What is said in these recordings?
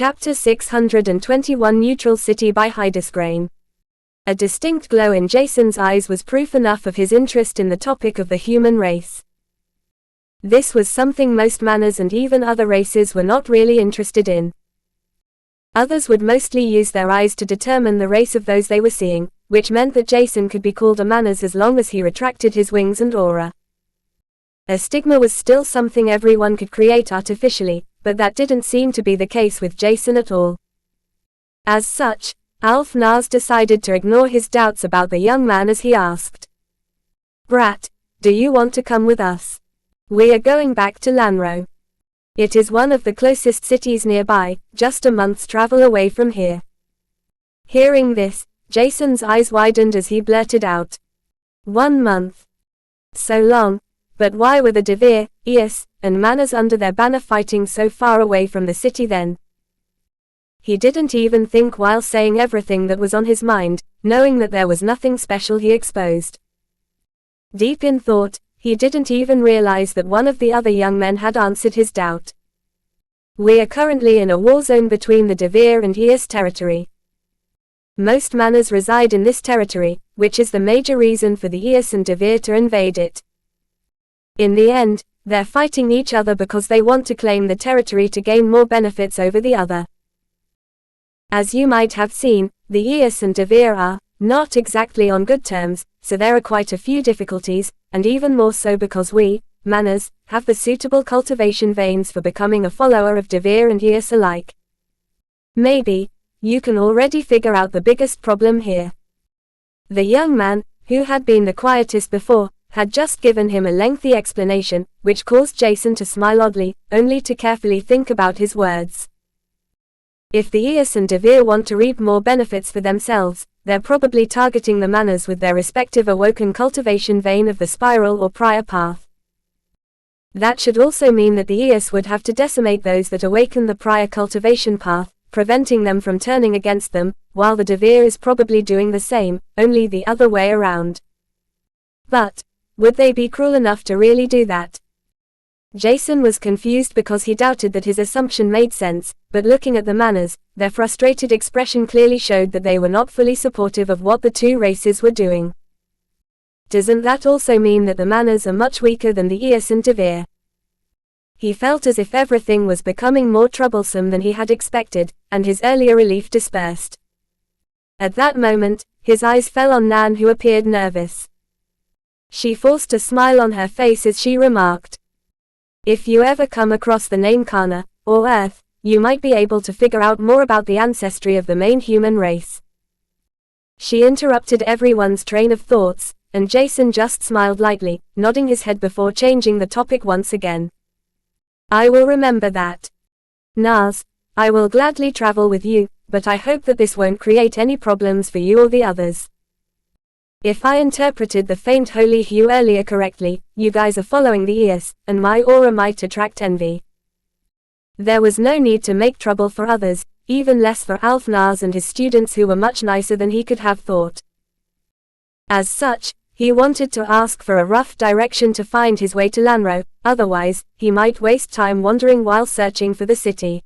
Chapter 621 Neutral City by Hydesgrain. A distinct glow in Jason's eyes was proof enough of his interest in the topic of the human race. This was something most manners and even other races were not really interested in. Others would mostly use their eyes to determine the race of those they were seeing, which meant that Jason could be called a manners as long as he retracted his wings and aura. A stigma was still something everyone could create artificially, but that didn't seem to be the case with Jason at all. As such, Alf-Naas decided to ignore his doubts about the young man as he asked, "Brat, do you want to come with us? We are going back to Lanro. It is one of the closest cities nearby, just a month's travel away from here." Hearing this, Jason's eyes widened as he blurted out, "1 month? So long, but why were the Devere, Eos, and Manners under their banner fighting so far away from the city then?" He didn't even think while saying everything that was on his mind, knowing that there was nothing special he exposed. Deep in thought, he didn't even realize that one of the other young men had answered his doubt. "We are currently in a war zone between the Devere and Eos territory. Most Manners reside in this territory, which is the major reason for the Eos and Devere to invade it. In the end, they're fighting each other because they want to claim the territory to gain more benefits over the other. As you might have seen, the Eos and Devere are not exactly on good terms, so there are quite a few difficulties, and even more so because we, Manners, have the suitable cultivation veins for becoming a follower of Devere and Eos alike. Maybe you can already figure out the biggest problem here." The young man, who had been the quietest before, had just given him a lengthy explanation, which caused Jason to smile oddly, only to carefully think about his words. If the Eos and Devere want to reap more benefits for themselves, they're probably targeting the Manners with their respective awoken cultivation vein of the spiral or prior path. That should also mean that the Eos would have to decimate those that awaken the prior cultivation path, preventing them from turning against them, while the Devere is probably doing the same, only the other way around. But would they be cruel enough to really do that? Jason was confused because he doubted that his assumption made sense, but looking at the Manners, their frustrated expression clearly showed that they were not fully supportive of what the two races were doing. Doesn't that also mean that the Manners are much weaker than the Eos and Devere? He felt as if everything was becoming more troublesome than he had expected, and his earlier relief dispersed. At that moment, his eyes fell on Nan, who appeared nervous. She forced a smile on her face as she remarked, "If you ever come across the name Kana, or Earth, you might be able to figure out more about the ancestry of the main human race." She interrupted everyone's train of thoughts, and Jason just smiled lightly, nodding his head before changing the topic once again. "I will remember that. Naas, I will gladly travel with you, but I hope that this won't create any problems for you or the others. If I interpreted the faint holy hue earlier correctly, you guys are following the Eos, and my aura might attract envy." There was no need to make trouble for others, even less for Alf-Naas and his students, who were much nicer than he could have thought. As such, he wanted to ask for a rough direction to find his way to Lanro, otherwise, he might waste time wandering while searching for the city.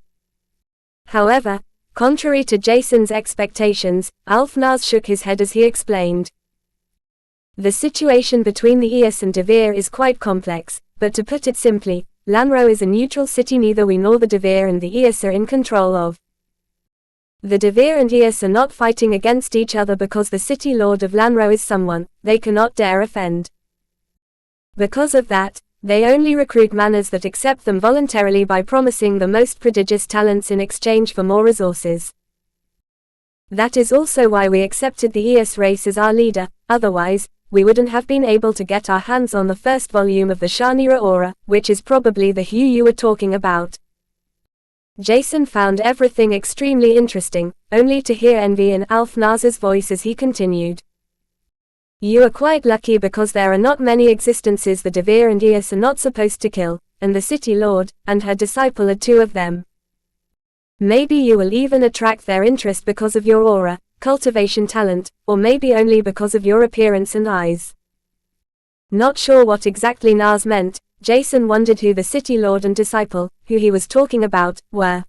However, contrary to Jason's expectations, Alf-Naas shook his head as he explained. "The situation between the Eos and Devere is quite complex, but to put it simply, Lanro is a neutral city neither we nor the Devere and the Eos are in control of. The Devere and Eos are not fighting against each other because the city lord of Lanro is someone they cannot dare offend. Because of that, they only recruit Manners that accept them voluntarily by promising the most prodigious talents in exchange for more resources. That is also why we accepted the Eos race as our leader, otherwise, we wouldn't have been able to get our hands on the first volume of the Shanira Aura, which is probably the hue you were talking about." Jason found everything extremely interesting, only to hear envy in Alf-Naas's voice as he continued. "You are quite lucky because there are not many existences the Devere and Eos are not supposed to kill, and the City Lord and her disciple are 2 of them. Maybe you will even attract their interest because of your aura, cultivation talent, or maybe only because of your appearance and eyes." Not sure what exactly Naas meant, Jason wondered who the city lord and disciple, who he was talking about, were.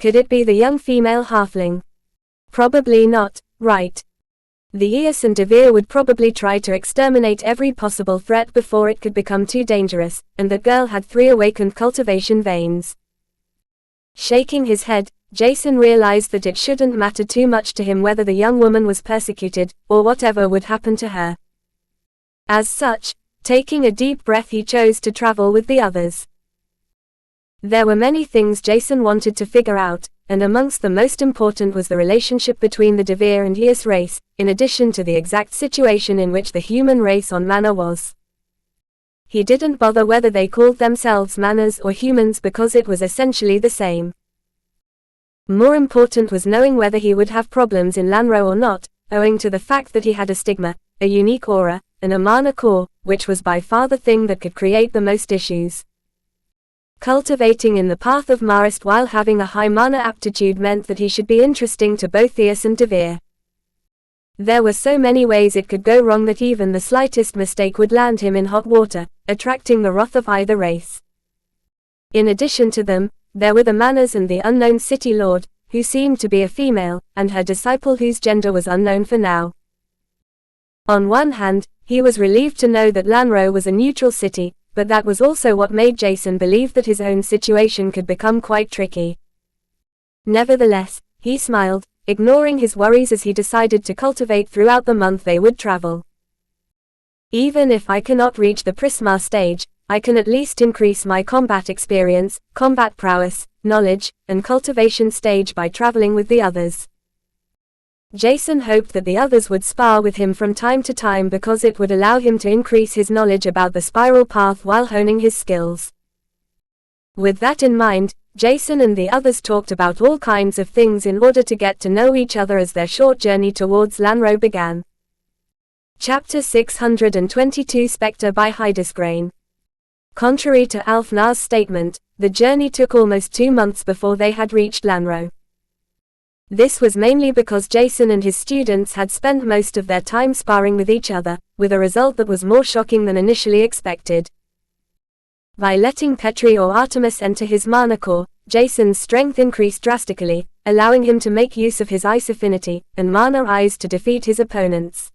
Could it be the young female halfling? Probably not, right? The Ieyasu Devir would probably try to exterminate every possible threat before it could become too dangerous, and that girl had 3 awakened cultivation veins. Shaking his head, Jason realized that it shouldn't matter too much to him whether the young woman was persecuted, or whatever would happen to her. As such, taking a deep breath, he chose to travel with the others. There were many things Jason wanted to figure out, and amongst the most important was the relationship between the Devir and Ieyasu race, in addition to the exact situation in which the human race on Mana was. He didn't bother whether they called themselves Manas or humans because it was essentially the same. More important was knowing whether he would have problems in Lanro or not, owing to the fact that he had a stigma, a unique aura, and a mana core, which was by far the thing that could create the most issues. Cultivating in the path of Marist while having a high mana aptitude meant that he should be interesting to both Ieyasu and Devir. There were so many ways it could go wrong that even the slightest mistake would land him in hot water, attracting the wrath of either race. In addition to them, there were the Manas and the unknown city lord, who seemed to be a female, and her disciple whose gender was unknown for now. On one hand, he was relieved to know that Lanro was a neutral city, but that was also what made Jason believe that his own situation could become quite tricky. Nevertheless, he smiled, ignoring his worries as he decided to cultivate throughout the month they would travel. Even if I cannot reach the Prisma stage, I can at least increase my combat experience, combat prowess, knowledge, and cultivation stage by traveling with the others. Jason hoped that the others would spar with him from time to time because it would allow him to increase his knowledge about the spiral path while honing his skills. With that in mind, Jason and the others talked about all kinds of things in order to get to know each other as their short journey towards Lanro began. Chapter 622 Spectre by Hydesgrain. Contrary to Alfnar's statement, the journey took almost 2 months before they had reached Lanro. This was mainly because Jason and his students had spent most of their time sparring with each other, with a result that was more shocking than initially expected. By letting Petri or Artemis enter his mana core, Jason's strength increased drastically, allowing him to make use of his ice affinity and mana eyes to defeat his opponents.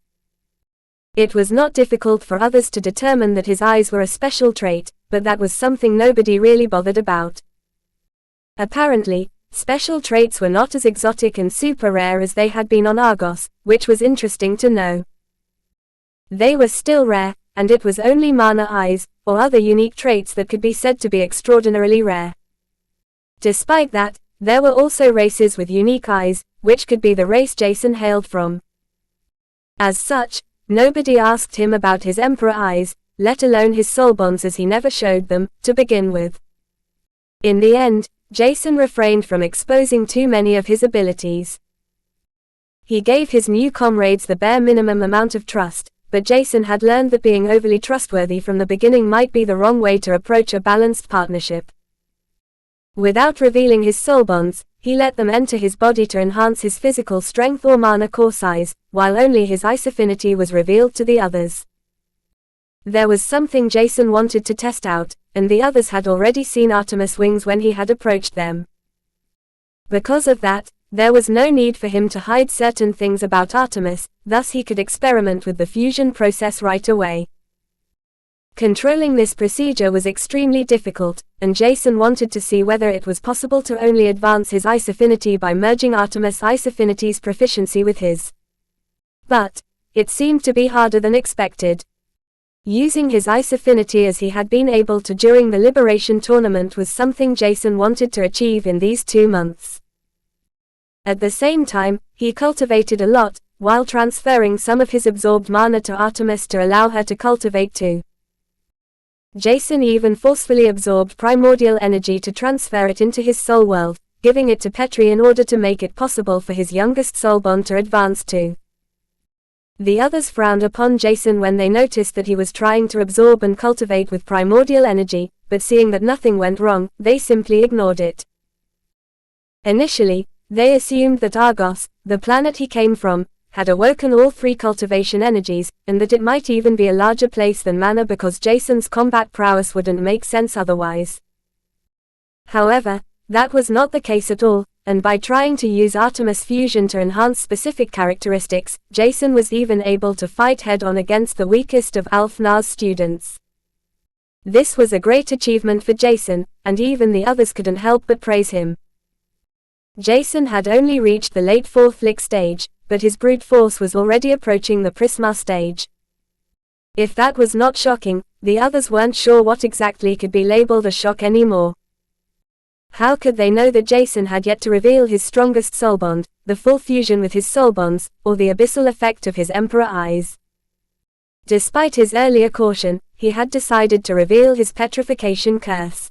It was not difficult for others to determine that his eyes were a special trait, but that was something nobody really bothered about. Apparently, special traits were not as exotic and super rare as they had been on Argos, which was interesting to know. They were still rare, and it was only mana eyes, or other unique traits that could be said to be extraordinarily rare. Despite that, there were also races with unique eyes, which could be the race Jason hailed from. As such, nobody asked him about his Emperor eyes, let alone his soul bonds, as he never showed them, to begin with. In the end, Jason refrained from exposing too many of his abilities. He gave his new comrades the bare minimum amount of trust, but Jason had learned that being overly trustworthy from the beginning might be the wrong way to approach a balanced partnership. Without revealing his soul bonds, he let them enter his body to enhance his physical strength or mana core size, while only his ice affinity was revealed to the others. There was something Jason wanted to test out, and the others had already seen Artemis wings when he had approached them. Because of that, there was no need for him to hide certain things about Artemis, thus he could experiment with the fusion process right away. Controlling this procedure was extremely difficult, and Jason wanted to see whether it was possible to only advance his ice affinity by merging Artemis' ice affinity's proficiency with his. But it seemed to be harder than expected. Using his ice affinity as he had been able to during the Liberation Tournament was something Jason wanted to achieve in these 2 months. At the same time, he cultivated a lot, while transferring some of his absorbed mana to Artemis to allow her to cultivate too. Jason even forcefully absorbed primordial energy to transfer it into his soul world, giving it to Petri in order to make it possible for his youngest soulbond to advance too. The others frowned upon Jason when they noticed that he was trying to absorb and cultivate with primordial energy, but seeing that nothing went wrong, they simply ignored it. Initially, they assumed that Argos, the planet he came from, had awoken all 3 cultivation energies, and that it might even be a larger place than Mana because Jason's combat prowess wouldn't make sense otherwise. However, that was not the case at all, and by trying to use Artemis fusion to enhance specific characteristics, Jason was even able to fight head-on against the weakest of Alfnar's students. This was a great achievement for Jason, and even the others couldn't help but praise him. Jason had only reached the late fourth lick stage, but his brute force was already approaching the Prisma stage. If that was not shocking, the others weren't sure what exactly could be labeled a shock anymore. How could they know that Jason had yet to reveal his strongest soul bond, the full fusion with his soul bonds, or the abyssal effect of his Emperor eyes? Despite his earlier caution, he had decided to reveal his petrification curse.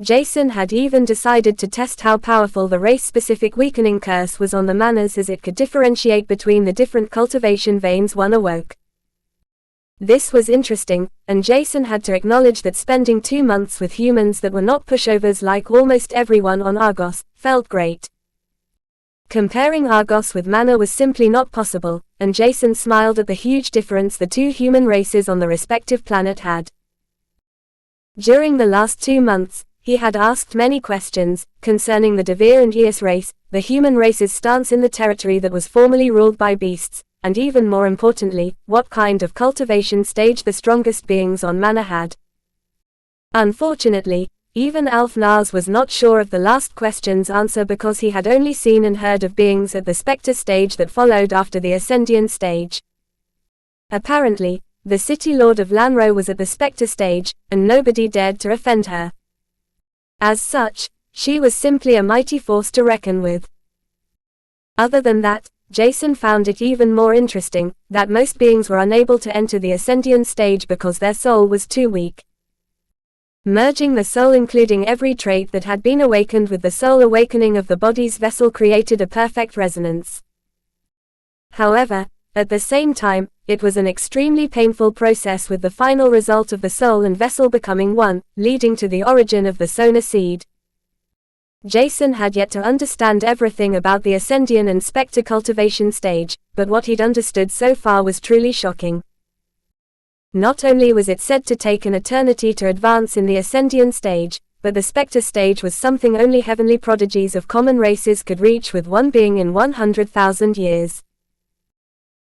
Jason had even decided to test how powerful the race-specific weakening curse was on the manas, as it could differentiate between the different cultivation veins one awoke. This was interesting, and Jason had to acknowledge that spending 2 months with humans that were not pushovers like almost everyone on Argos felt great. Comparing Argos with Mana was simply not possible, and Jason smiled at the huge difference the two human races on the respective planet had. During the last 2 months, he had asked many questions concerning the Devir and Eos race, the human race's stance in the territory that was formerly ruled by beasts, and even more importantly, what kind of cultivation stage the strongest beings on Mana had. Unfortunately, even Alfnars was not sure of the last question's answer because he had only seen and heard of beings at the Spectre stage that followed after the Ascendian stage. Apparently, the City Lord of Lanro was at the Spectre stage, and nobody dared to offend her. As such, she was simply a mighty force to reckon with. Other than that, Jason found it even more interesting that most beings were unable to enter the Ascendian stage because their soul was too weak. Merging the soul, including every trait that had been awakened with the soul awakening of the body's vessel, created a perfect resonance. However, at the same time, it was an extremely painful process, with the final result of the soul and vessel becoming one, leading to the origin of the Sona seed. Jason had yet to understand everything about the Ascendian and Spectre cultivation stage, but what he'd understood so far was truly shocking. Not only was it said to take an eternity to advance in the Ascendian stage, but the Spectre stage was something only heavenly prodigies of common races could reach with one being in 100,000 years.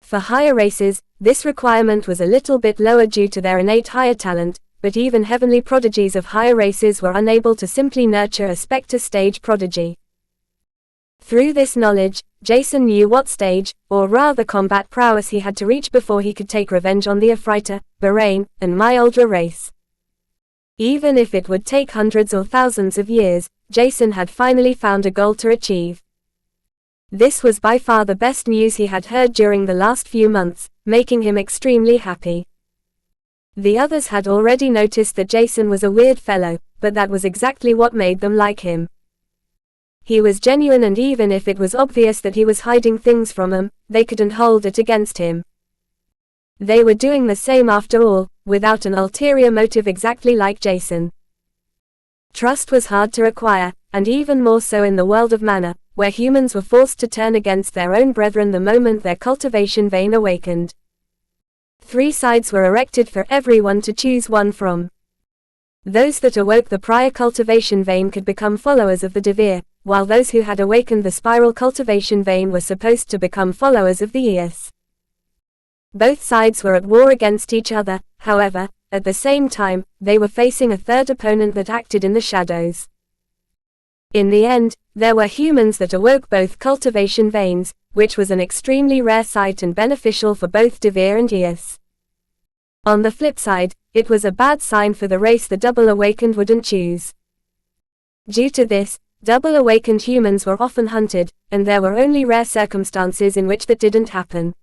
For higher races, this requirement was a little bit lower due to their innate higher talent, but even heavenly prodigies of higher races were unable to simply nurture a Spectre stage prodigy. Through this knowledge, Jason knew what stage, or rather combat prowess, he had to reach before he could take revenge on the Ephrata, Bahrain, and Myoldra race. Even if it would take hundreds or thousands of years, Jason had finally found a goal to achieve. This was by far the best news he had heard during the last few months, making him extremely happy. The others had already noticed that Jason was a weird fellow, but that was exactly what made them like him. He was genuine, and even if it was obvious that he was hiding things from them, they couldn't hold it against him. They were doing the same after all, without an ulterior motive, exactly like Jason. Trust was hard to acquire, and even more so in the world of Mana, where humans were forced to turn against their own brethren the moment their cultivation vein awakened. 3 sides were erected for everyone to choose one from. Those that awoke the prior cultivation vein could become followers of the Devir, while those who had awakened the spiral cultivation vein were supposed to become followers of the Eos. Both sides were at war against each other, however, at the same time, they were facing a third opponent that acted in the shadows. In the end, there were humans that awoke both cultivation veins, which was an extremely rare sight and beneficial for both Devir and Eos. On the flip side, it was a bad sign for the race the double awakened wouldn't choose. Due to this, double awakened humans were often hunted, and there were only rare circumstances in which that didn't happen.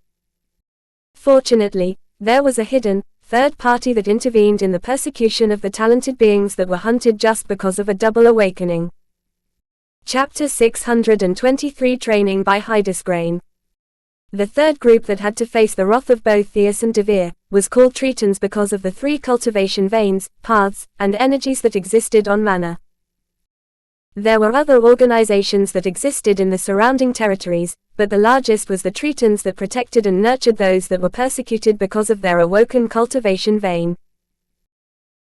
Fortunately, there was a hidden, third party that intervened in the persecution of the talented beings that were hunted just because of a double awakening. Chapter 623, Training by Hydesgrain. The third group that had to face the wrath of both Eos and Devir was called Tretans because of the 3 cultivation veins, paths, and energies that existed on Mana. There were other organizations that existed in the surrounding territories, but the largest was the Tretans that protected and nurtured those that were persecuted because of their awoken cultivation vein.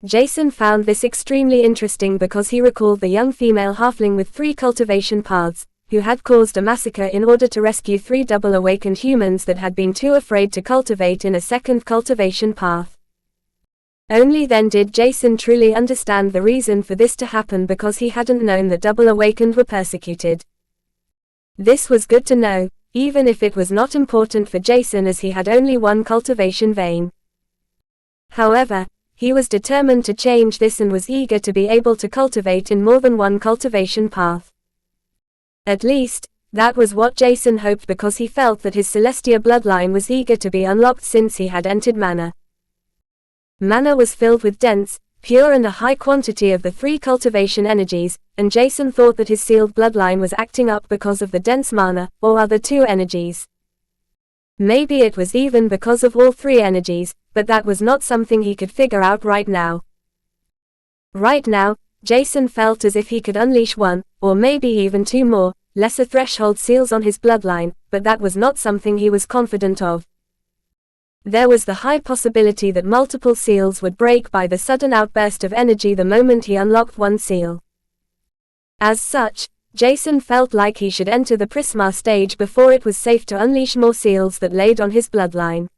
Jason found this extremely interesting because he recalled the young female halfling with 3 cultivation paths, who had caused a massacre in order to rescue 3 double-awakened humans that had been too afraid to cultivate in a second cultivation path. Only then did Jason truly understand the reason for this to happen, because he hadn't known that double-awakened were persecuted. This was good to know, even if it was not important for Jason, as he had only 1 cultivation vein. However, he was determined to change this and was eager to be able to cultivate in more than 1 cultivation path. At least, that was what Jason hoped, because he felt that his Celestia bloodline was eager to be unlocked since he had entered Mana. Mana was filled with dense, pure and a high quantity of the 3 cultivation energies, and Jason thought that his sealed bloodline was acting up because of the dense Mana, or other 2 energies. Maybe it was even because of all 3 energies, but that was not something he could figure out right now. Right now, Jason felt as if he could unleash 1, or maybe even 2 more, lesser threshold seals on his bloodline, but that was not something he was confident of. There was the high possibility that multiple seals would break by the sudden outburst of energy the moment he unlocked 1 seal. As such, Jason felt like he should enter the Prisma stage before it was safe to unleash more seals that laid on his bloodline.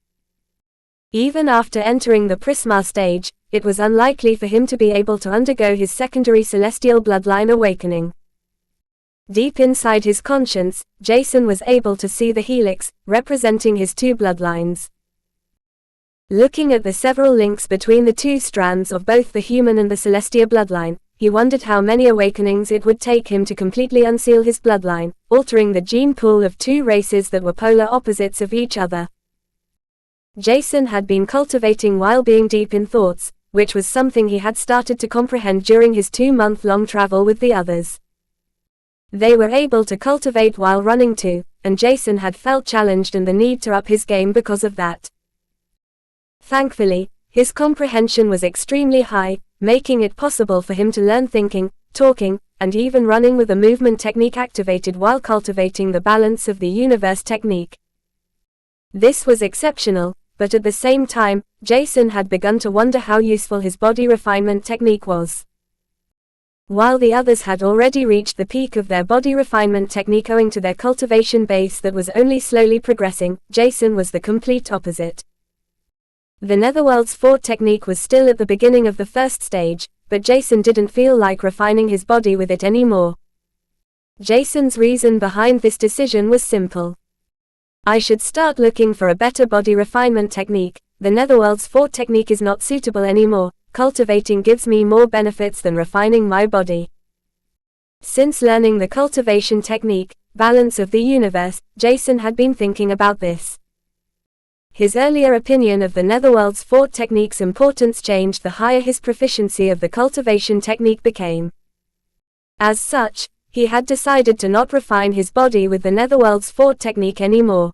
Even after entering the Prisma stage, it was unlikely for him to be able to undergo his secondary celestial bloodline awakening. Deep inside his conscience, Jason was able to see the helix, representing his 2 bloodlines. Looking at the several links between the 2 strands of both the human and the Celestia bloodline, he wondered how many awakenings it would take him to completely unseal his bloodline, altering the gene pool of 2 races that were polar opposites of each other. Jason had been cultivating while being deep in thoughts, which was something he had started to comprehend during his 2-month-long travel with the others. They were able to cultivate while running too, and Jason had felt challenged and the need to up his game because of that. Thankfully, his comprehension was extremely high, making it possible for him to learn thinking, talking, and even running with a movement technique activated while cultivating the balance of the universe technique. This was exceptional, but at the same time, Jason had begun to wonder how useful his body refinement technique was. While the others had already reached the peak of their body refinement technique owing to their cultivation base that was only slowly progressing, Jason was the complete opposite. The Netherworld's Fort technique was still at the beginning of the first stage, but Jason didn't feel like refining his body with it anymore. Jason's reason behind this decision was simple. I should start looking for a better body refinement technique. The Netherworld's Fort technique is not suitable anymore. Cultivating gives me more benefits than refining my body. Since learning the cultivation technique, balance of the universe, Jason had been thinking about this. His earlier opinion of the Netherworld's Fort technique's importance changed the higher his proficiency of the cultivation technique became. As such, he had decided to not refine his body with the Netherworld's Fort technique anymore.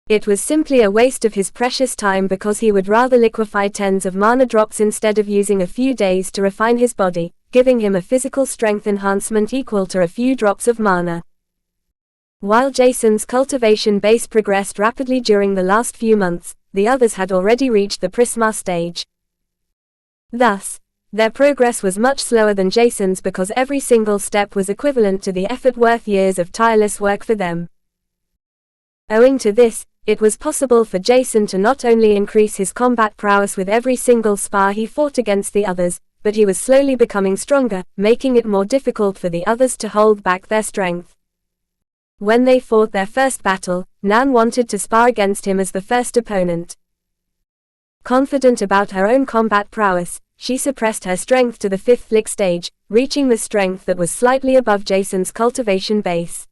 It was simply a waste of his precious time because he would rather liquefy tens of mana drops instead of using a few days to refine his body, giving him a physical strength enhancement equal to a few drops of mana. While Jason's cultivation base progressed rapidly during the last few months, the others had already reached the Prisma stage. Thus, their progress was much slower than Jason's because every single step was equivalent to the effort worth years of tireless work for them. Owing to this, it was possible for Jason to not only increase his combat prowess with every single spar he fought against the others, but he was slowly becoming stronger, making it more difficult for the others to hold back their strength. When they fought their first battle, Nan wanted to spar against him as the first opponent. Confident about her own combat prowess, she suppressed her strength to the 5th lick stage, reaching the strength that was slightly above Jason's cultivation base.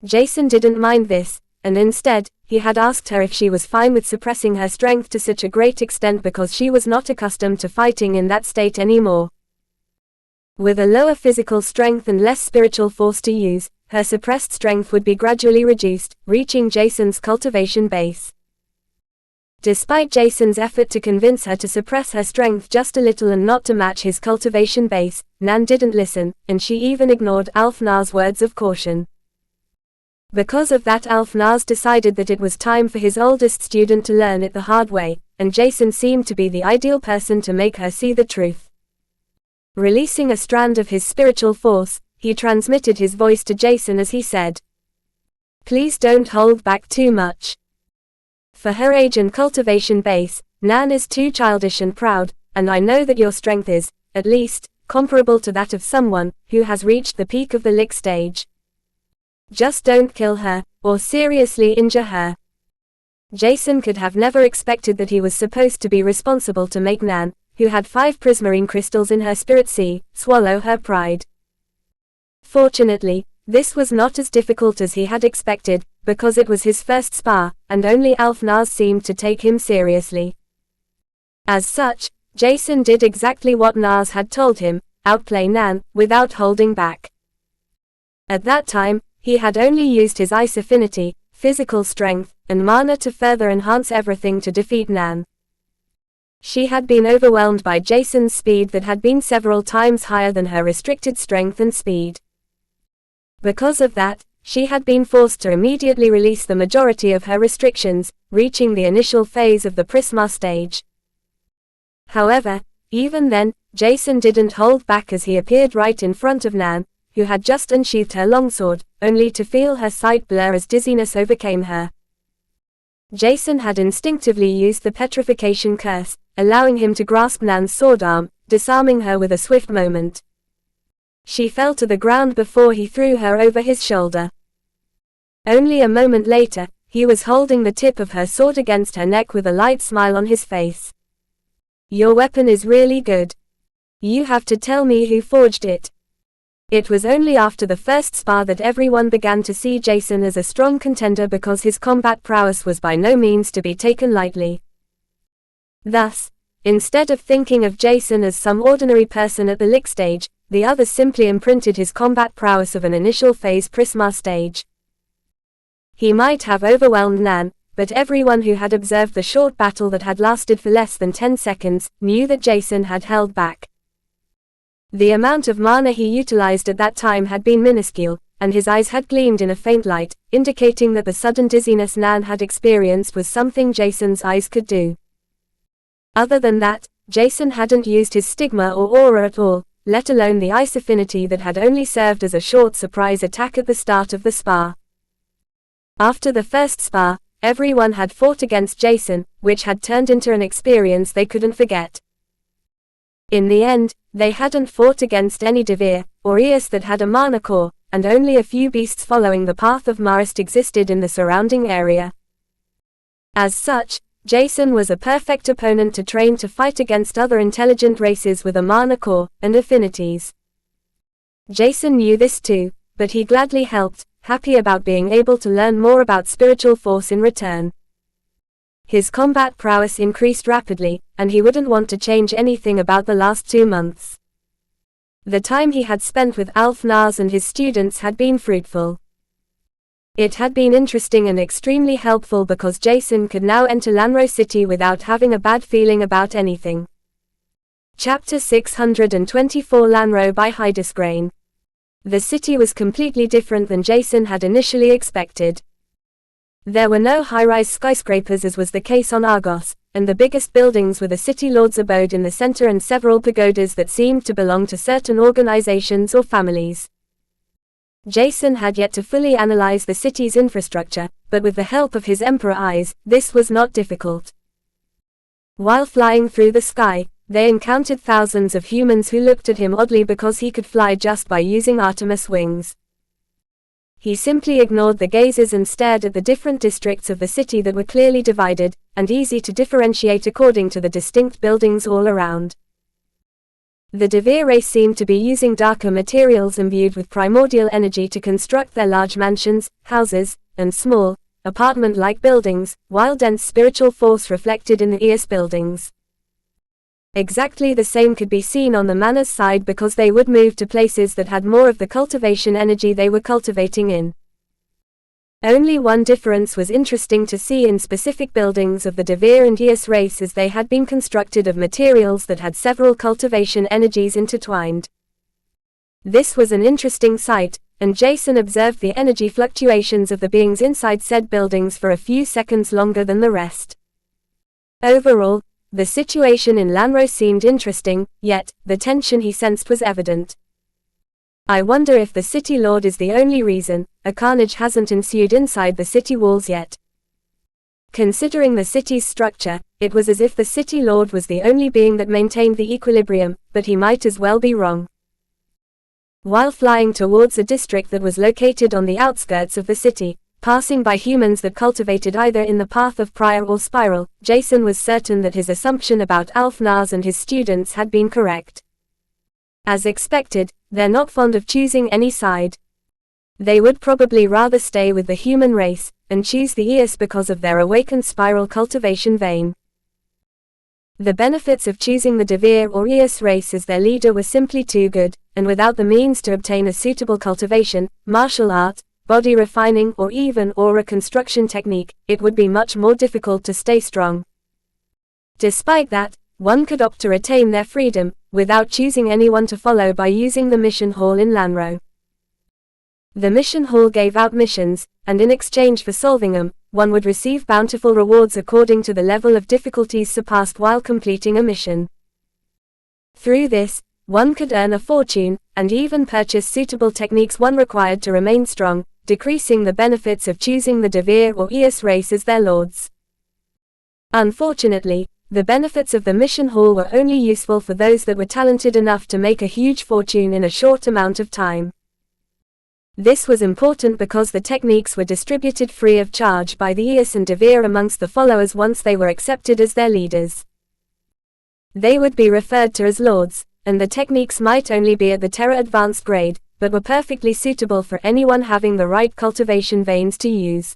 Jason didn't mind this, and instead, he had asked her if she was fine with suppressing her strength to such a great extent because she was not accustomed to fighting in that state anymore. With a lower physical strength and less spiritual force to use, her suppressed strength would be gradually reduced, reaching Jason's cultivation base. Despite Jason's effort to convince her to suppress her strength just a little and not to match his cultivation base, Nan didn't listen, and she even ignored Alfnar's words of caution. Because of that, Alphonse decided that it was time for his oldest student to learn it the hard way, and Jason seemed to be the ideal person to make her see the truth. Releasing a strand of his spiritual force, he transmitted his voice to Jason as he said, "Please don't hold back too much." For her age and cultivation base, Nan is too childish and proud, and I know that your strength is, at least, comparable to that of someone who has reached the peak of the lick stage. Just don't kill her, or seriously injure her. Jason could have never expected that he was supposed to be responsible to make Nan, who had 5 prismarine crystals in her spirit sea, swallow her pride. Fortunately, this was not as difficult as he had expected, because it was his first spa, and only Alphonse seemed to take him seriously. As such, Jason did exactly what Nas had told him, outplay Nan, without holding back. At that time, he had only used his ice affinity, physical strength, and mana to further enhance everything to defeat Nan. She had been overwhelmed by Jason's speed that had been several times higher than her restricted strength and speed. Because of that, she had been forced to immediately release the majority of her restrictions, reaching the initial phase of the Prisma stage. However, even then, Jason didn't hold back as he appeared right in front of Nan, who had just unsheathed her longsword, only to feel her sight blur as dizziness overcame her. Jason had instinctively used the petrification curse, allowing him to grasp Nan's sword arm, disarming her with a swift moment. She fell to the ground before he threw her over his shoulder. Only a moment later, he was holding the tip of her sword against her neck with a light smile on his face. "Your weapon is really good. You have to tell me who forged it." It was only after the first spar that everyone began to see Jason as a strong contender because his combat prowess was by no means to be taken lightly. Thus, instead of thinking of Jason as some ordinary person at the lick stage, the others simply imprinted his combat prowess of an initial phase Prisma stage. He might have overwhelmed Nan, but everyone who had observed the short battle that had lasted for less than 10 seconds, knew that Jason had held back. The amount of mana he utilized at that time had been minuscule, and his eyes had gleamed in a faint light, indicating that the sudden dizziness Nan had experienced was something Jason's eyes could do. Other than that, Jason hadn't used his stigma or aura at all, let alone the ice affinity that had only served as a short surprise attack at the start of the spar. After the first spar, everyone had fought against Jason, which had turned into an experience they couldn't forget. In the end, they hadn't fought against any Devir, or Eos that had a mana core, and only a few beasts following the path of Marist existed in the surrounding area. As such, Jason was a perfect opponent to train to fight against other intelligent races with a mana core, and affinities. Jason knew this too, but he gladly helped, happy about being able to learn more about spiritual force in return. His combat prowess increased rapidly, and he wouldn't want to change anything about the last 2 months. The time he had spent with Alphonse and his students had been fruitful. It had been interesting and extremely helpful because Jason could now enter Lanro City without having a bad feeling about anything. Chapter 624 Lanro by Hydesgrain. The city was completely different than Jason had initially expected. There were no high-rise skyscrapers as was the case on Argos, and the biggest buildings were the city lord's abode in the center and several pagodas that seemed to belong to certain organizations or families. Jason had yet to fully analyze the city's infrastructure, but with the help of his emperor eyes, this was not difficult. While flying through the sky, they encountered thousands of humans who looked at him oddly because he could fly just by using Artemis wings. He simply ignored the gazes and stared at the different districts of the city that were clearly divided, and easy to differentiate according to the distinct buildings all around. The Devir race seemed to be using darker materials imbued with primordial energy to construct their large mansions, houses, and small, apartment-like buildings, while dense spiritual force reflected in the Eos buildings. Exactly the same could be seen on the Manners side because they would move to places that had more of the cultivation energy they were cultivating in. Only one difference was interesting to see in specific buildings of the Devir and Eos race as they had been constructed of materials that had several cultivation energies intertwined. This was an interesting sight, and Jason observed the energy fluctuations of the beings inside said buildings for a few seconds longer than the rest. Overall, the situation in Lanro seemed interesting, yet, the tension he sensed was evident. I wonder if the City Lord is the only reason a carnage hasn't ensued inside the city walls yet. Considering the city's structure, it was as if the City Lord was the only being that maintained the equilibrium, but he might as well be wrong. While flying towards a district that was located on the outskirts of the city, passing by humans that cultivated either in the path of Prior or Spiral, Jason was certain that his assumption about Alf-Nas and his students had been correct. As expected, they're not fond of choosing any side. They would probably rather stay with the human race, and choose the Eos because of their awakened Spiral cultivation vein. The benefits of choosing the Devere or Eos race as their leader were simply too good, and without the means to obtain a suitable cultivation, martial art, body refining or even aura construction technique, it would be much more difficult to stay strong. Despite that, one could opt to retain their freedom, without choosing anyone to follow by using the mission hall in Lanro. The mission hall gave out missions, and in exchange for solving them, one would receive bountiful rewards according to the level of difficulties surpassed while completing a mission. Through this, one could earn a fortune, and even purchase suitable techniques one required to remain strong, decreasing the benefits of choosing the Devere or Eos race as their lords. Unfortunately, the benefits of the mission hall were only useful for those that were talented enough to make a huge fortune in a short amount of time. This was important because the techniques were distributed free of charge by the Eos and Devere amongst the followers once they were accepted as their leaders. They would be referred to as lords, and the techniques might only be at the Terra Advanced grade, but were perfectly suitable for anyone having the right cultivation veins to use.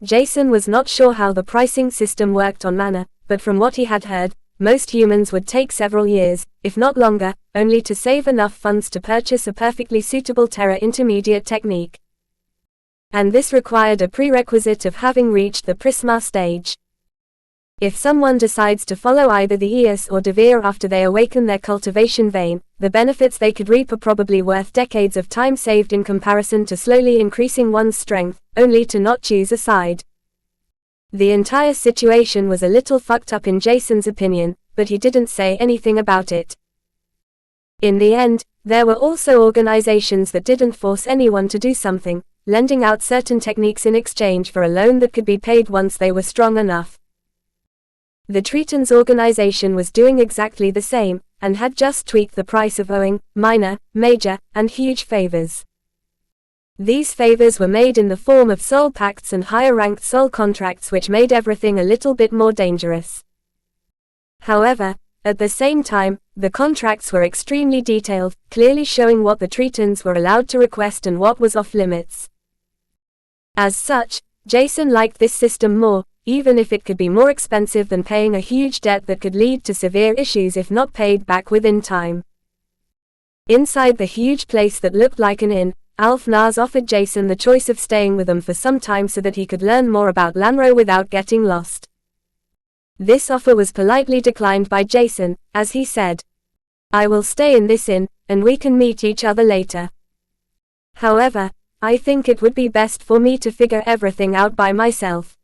Jason was not sure how the pricing system worked on mana, but from what he had heard, most humans would take several years, if not longer, only to save enough funds to purchase a perfectly suitable Terra Intermediate technique. And this required a prerequisite of having reached the Prisma stage. If someone decides to follow either the Eos or Devere after they awaken their cultivation vein, the benefits they could reap are probably worth decades of time saved in comparison to slowly increasing one's strength, only to not choose a side. The entire situation was a little fucked up in Jason's opinion, but he didn't say anything about it. In the end, there were also organizations that didn't force anyone to do something, lending out certain techniques in exchange for a loan that could be paid once they were strong enough. The Tritons organization was doing exactly the same, and had just tweaked the price of owing minor, major, and huge favors. These favors were made in the form of soul pacts and higher-ranked soul contracts, which made everything a little bit more dangerous. However, at the same time, the contracts were extremely detailed, clearly showing what the Tritons were allowed to request and what was off-limits. As such, Jason liked this system more, even if it could be more expensive than paying a huge debt that could lead to severe issues if not paid back within time. Inside the huge place that looked like an inn, Alf-Nas offered Jason the choice of staying with them for some time so that he could learn more about Lanro without getting lost. This offer was politely declined by Jason, as he said, "I will stay in this inn, and we can meet each other later. However, I think it would be best for me to figure everything out by myself.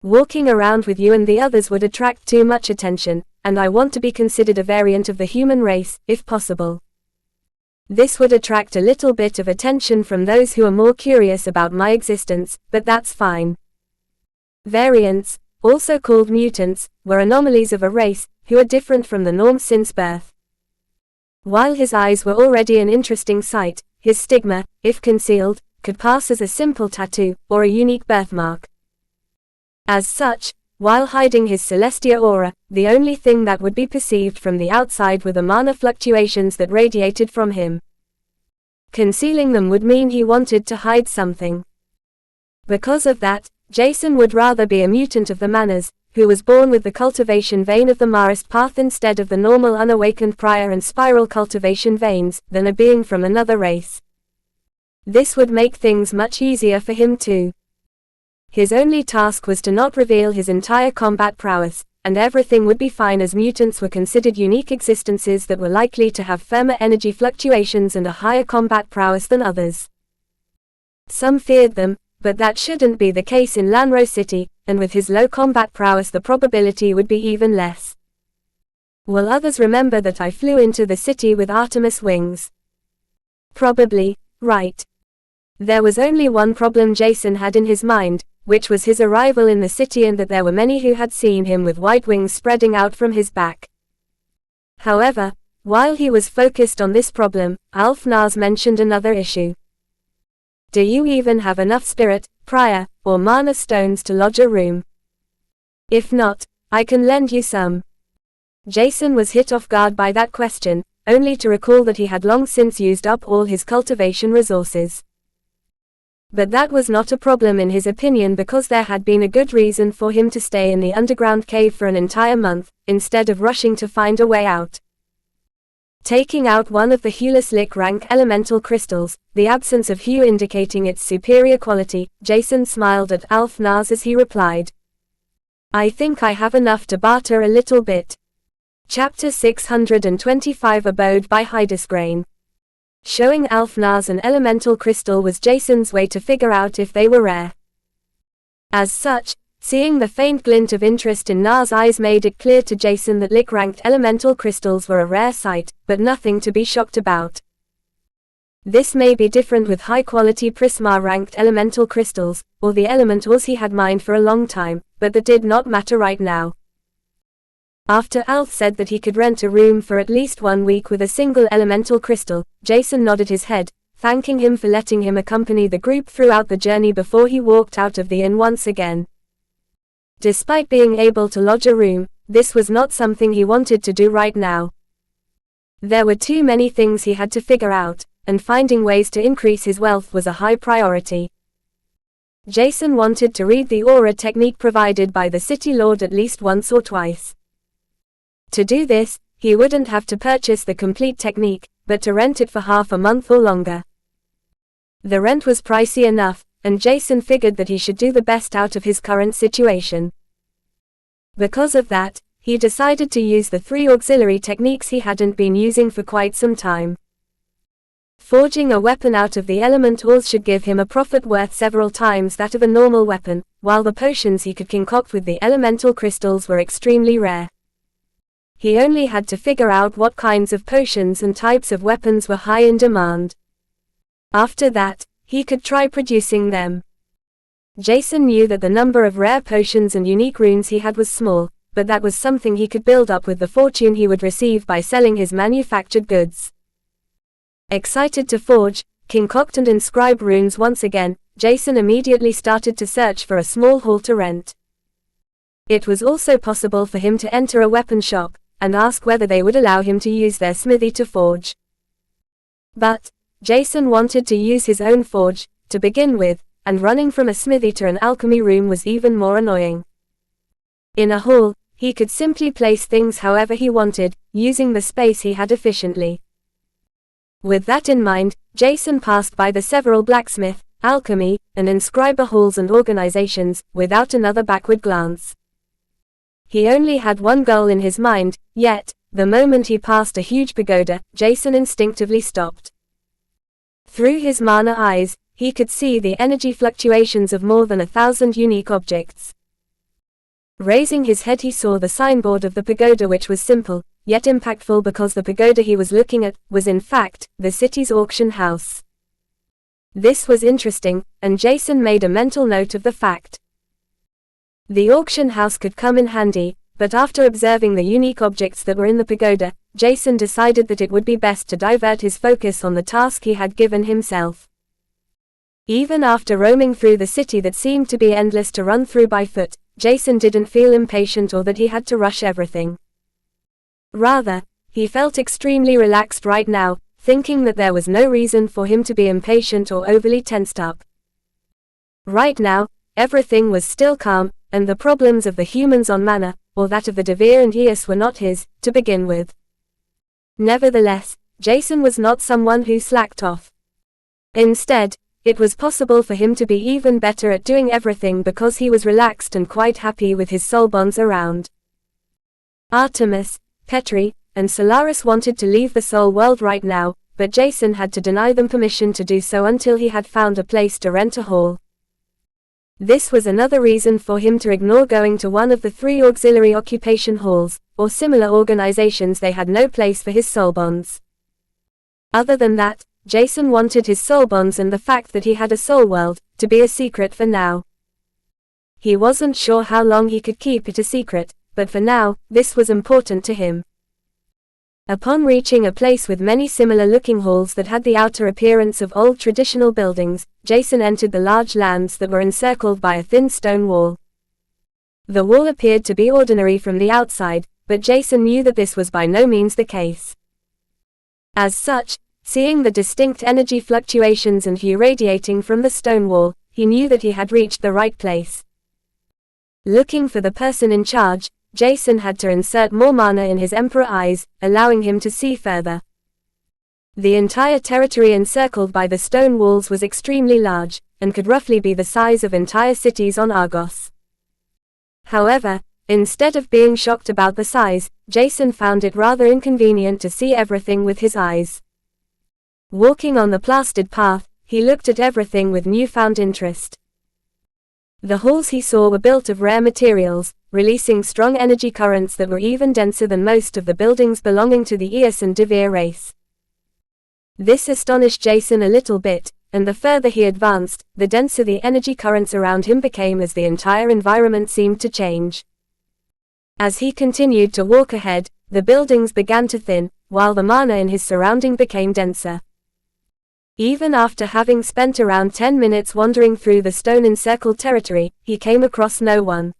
Walking around with you and the others would attract too much attention, and I want to be considered a variant of the human race, if possible. This would attract a little bit of attention from those who are more curious about my existence, but that's fine." Variants, also called mutants, were anomalies of a race, who are different from the norm since birth. While his eyes were already an interesting sight, his stigma, if concealed, could pass as a simple tattoo, or a unique birthmark. As such, while hiding his Celestia aura, the only thing that would be perceived from the outside were the mana fluctuations that radiated from him. Concealing them would mean he wanted to hide something. Because of that, Jason would rather be a mutant of the Manas, who was born with the cultivation vein of the Marist path instead of the normal unawakened Prior and Spiral cultivation veins, than a being from another race. This would make things much easier for him too. His only task was to not reveal his entire combat prowess, and everything would be fine as mutants were considered unique existences that were likely to have firmer energy fluctuations and a higher combat prowess than others. Some feared them, but that shouldn't be the case in Lanro City, and with his low combat prowess the probability would be even less. Will others remember that I flew into the city with Artemis wings? Probably, right. There was only one problem Jason had in his mind, which was his arrival in the city and that there were many who had seen him with white wings spreading out from his back. However, while he was focused on this problem, Alphnauz mentioned another issue. Do you even have enough spirit, prior, or mana stones to lodge a room? If not, I can lend you some. Jason was hit off guard by that question, only to recall that he had long since used up all his cultivation resources. But that was not a problem in his opinion because there had been a good reason for him to stay in the underground cave for an entire month, instead of rushing to find a way out. Taking out one of the hueless Lick rank elemental crystals, the absence of hue indicating its superior quality, Jason smiled at Alphnauz as he replied. I think I have enough to barter a little bit. Chapter 625 Abode by Hydesgrain. Showing Alphnauz an elemental crystal was Jason's way to figure out if they were rare. As such, seeing the faint glint of interest in Na's eyes made it clear to Jason that Lick-ranked elemental crystals were a rare sight, but nothing to be shocked about. This may be different with high-quality Prisma-ranked elemental crystals, or the elementals he had mined for a long time, but that did not matter right now. After Alf said that he could rent a room for at least 1 week with a single elemental crystal, Jason nodded his head, thanking him for letting him accompany the group throughout the journey before he walked out of the inn once again. Despite being able to lodge a room, this was not something he wanted to do right now. There were too many things he had to figure out, and finding ways to increase his wealth was a high priority. Jason wanted to read the aura technique provided by the City Lord at least once or twice. To do this, he wouldn't have to purchase the complete technique, but to rent it for half a month or longer. The rent was pricey enough, and Jason figured that he should do the best out of his current situation. Because of that, he decided to use the 3 auxiliary techniques he hadn't been using for quite some time. Forging a weapon out of the elementals should give him a profit worth several times that of a normal weapon, while the potions he could concoct with the elemental crystals were extremely rare. He only had to figure out what kinds of potions and types of weapons were high in demand. After that, he could try producing them. Jason knew that the number of rare potions and unique runes he had was small, but that was something he could build up with the fortune he would receive by selling his manufactured goods. Excited to forge, concoct and inscribe runes once again, Jason immediately started to search for a small hall to rent. It was also possible for him to enter a weapon shop, and ask whether they would allow him to use their smithy to forge. But Jason wanted to use his own forge, to begin with, and running from a smithy to an alchemy room was even more annoying. In a hall, he could simply place things however he wanted, using the space he had efficiently. With that in mind, Jason passed by the several blacksmith, alchemy, and inscriber halls and organizations, without another backward glance. He only had one goal in his mind, yet, the moment he passed a huge pagoda, Jason instinctively stopped. Through his mana eyes, he could see the energy fluctuations of more than 1,000 unique objects. Raising his head he saw the signboard of the pagoda, which was simple, yet impactful because the pagoda he was looking at was in fact the city's auction house. This was interesting, and Jason made a mental note of the fact. The auction house could come in handy, but after observing the unique objects that were in the pagoda, Jason decided that it would be best to divert his focus on the task he had given himself. Even after roaming through the city that seemed to be endless to run through by foot, Jason didn't feel impatient or that he had to rush everything. Rather, he felt extremely relaxed right now, thinking that there was no reason for him to be impatient or overly tensed up. Right now, everything was still calm, and the problems of the humans on Mana, or that of the Devere and Eos were not his, to begin with. Nevertheless, Jason was not someone who slacked off. Instead, it was possible for him to be even better at doing everything because he was relaxed and quite happy with his soul bonds around. Artemis, Petri, and Solaris wanted to leave the Soul World right now, but Jason had to deny them permission to do so until he had found a place to rent a hall. This was another reason for him to ignore going to one of the 3 auxiliary occupation halls, or similar organizations. They had no place for his soul bonds. Other than that, Jason wanted his soul bonds and the fact that he had a soul world to be a secret for now. He wasn't sure how long he could keep it a secret, but for now, this was important to him. Upon reaching a place with many similar-looking halls that had the outer appearance of old traditional buildings, Jason entered the large lands that were encircled by a thin stone wall. The wall appeared to be ordinary from the outside, but Jason knew that this was by no means the case. As such, seeing the distinct energy fluctuations and hue radiating from the stone wall, he knew that he had reached the right place. Looking for the person in charge, Jason had to insert more mana in his Emperor eyes, allowing him to see further. The entire territory encircled by the stone walls was extremely large, and could roughly be the size of entire cities on Argos. However, instead of being shocked about the size, Jason found it rather inconvenient to see everything with his eyes. Walking on the plastered path, he looked at everything with newfound interest. The halls he saw were built of rare materials, releasing strong energy currents that were even denser than most of the buildings belonging to the Eos and Devere race. This astonished Jason a little bit, and the further he advanced, the denser the energy currents around him became as the entire environment seemed to change. As he continued to walk ahead, the buildings began to thin, while the mana in his surrounding became denser. Even after having spent around 10 minutes wandering through the stone-encircled territory, he came across no one.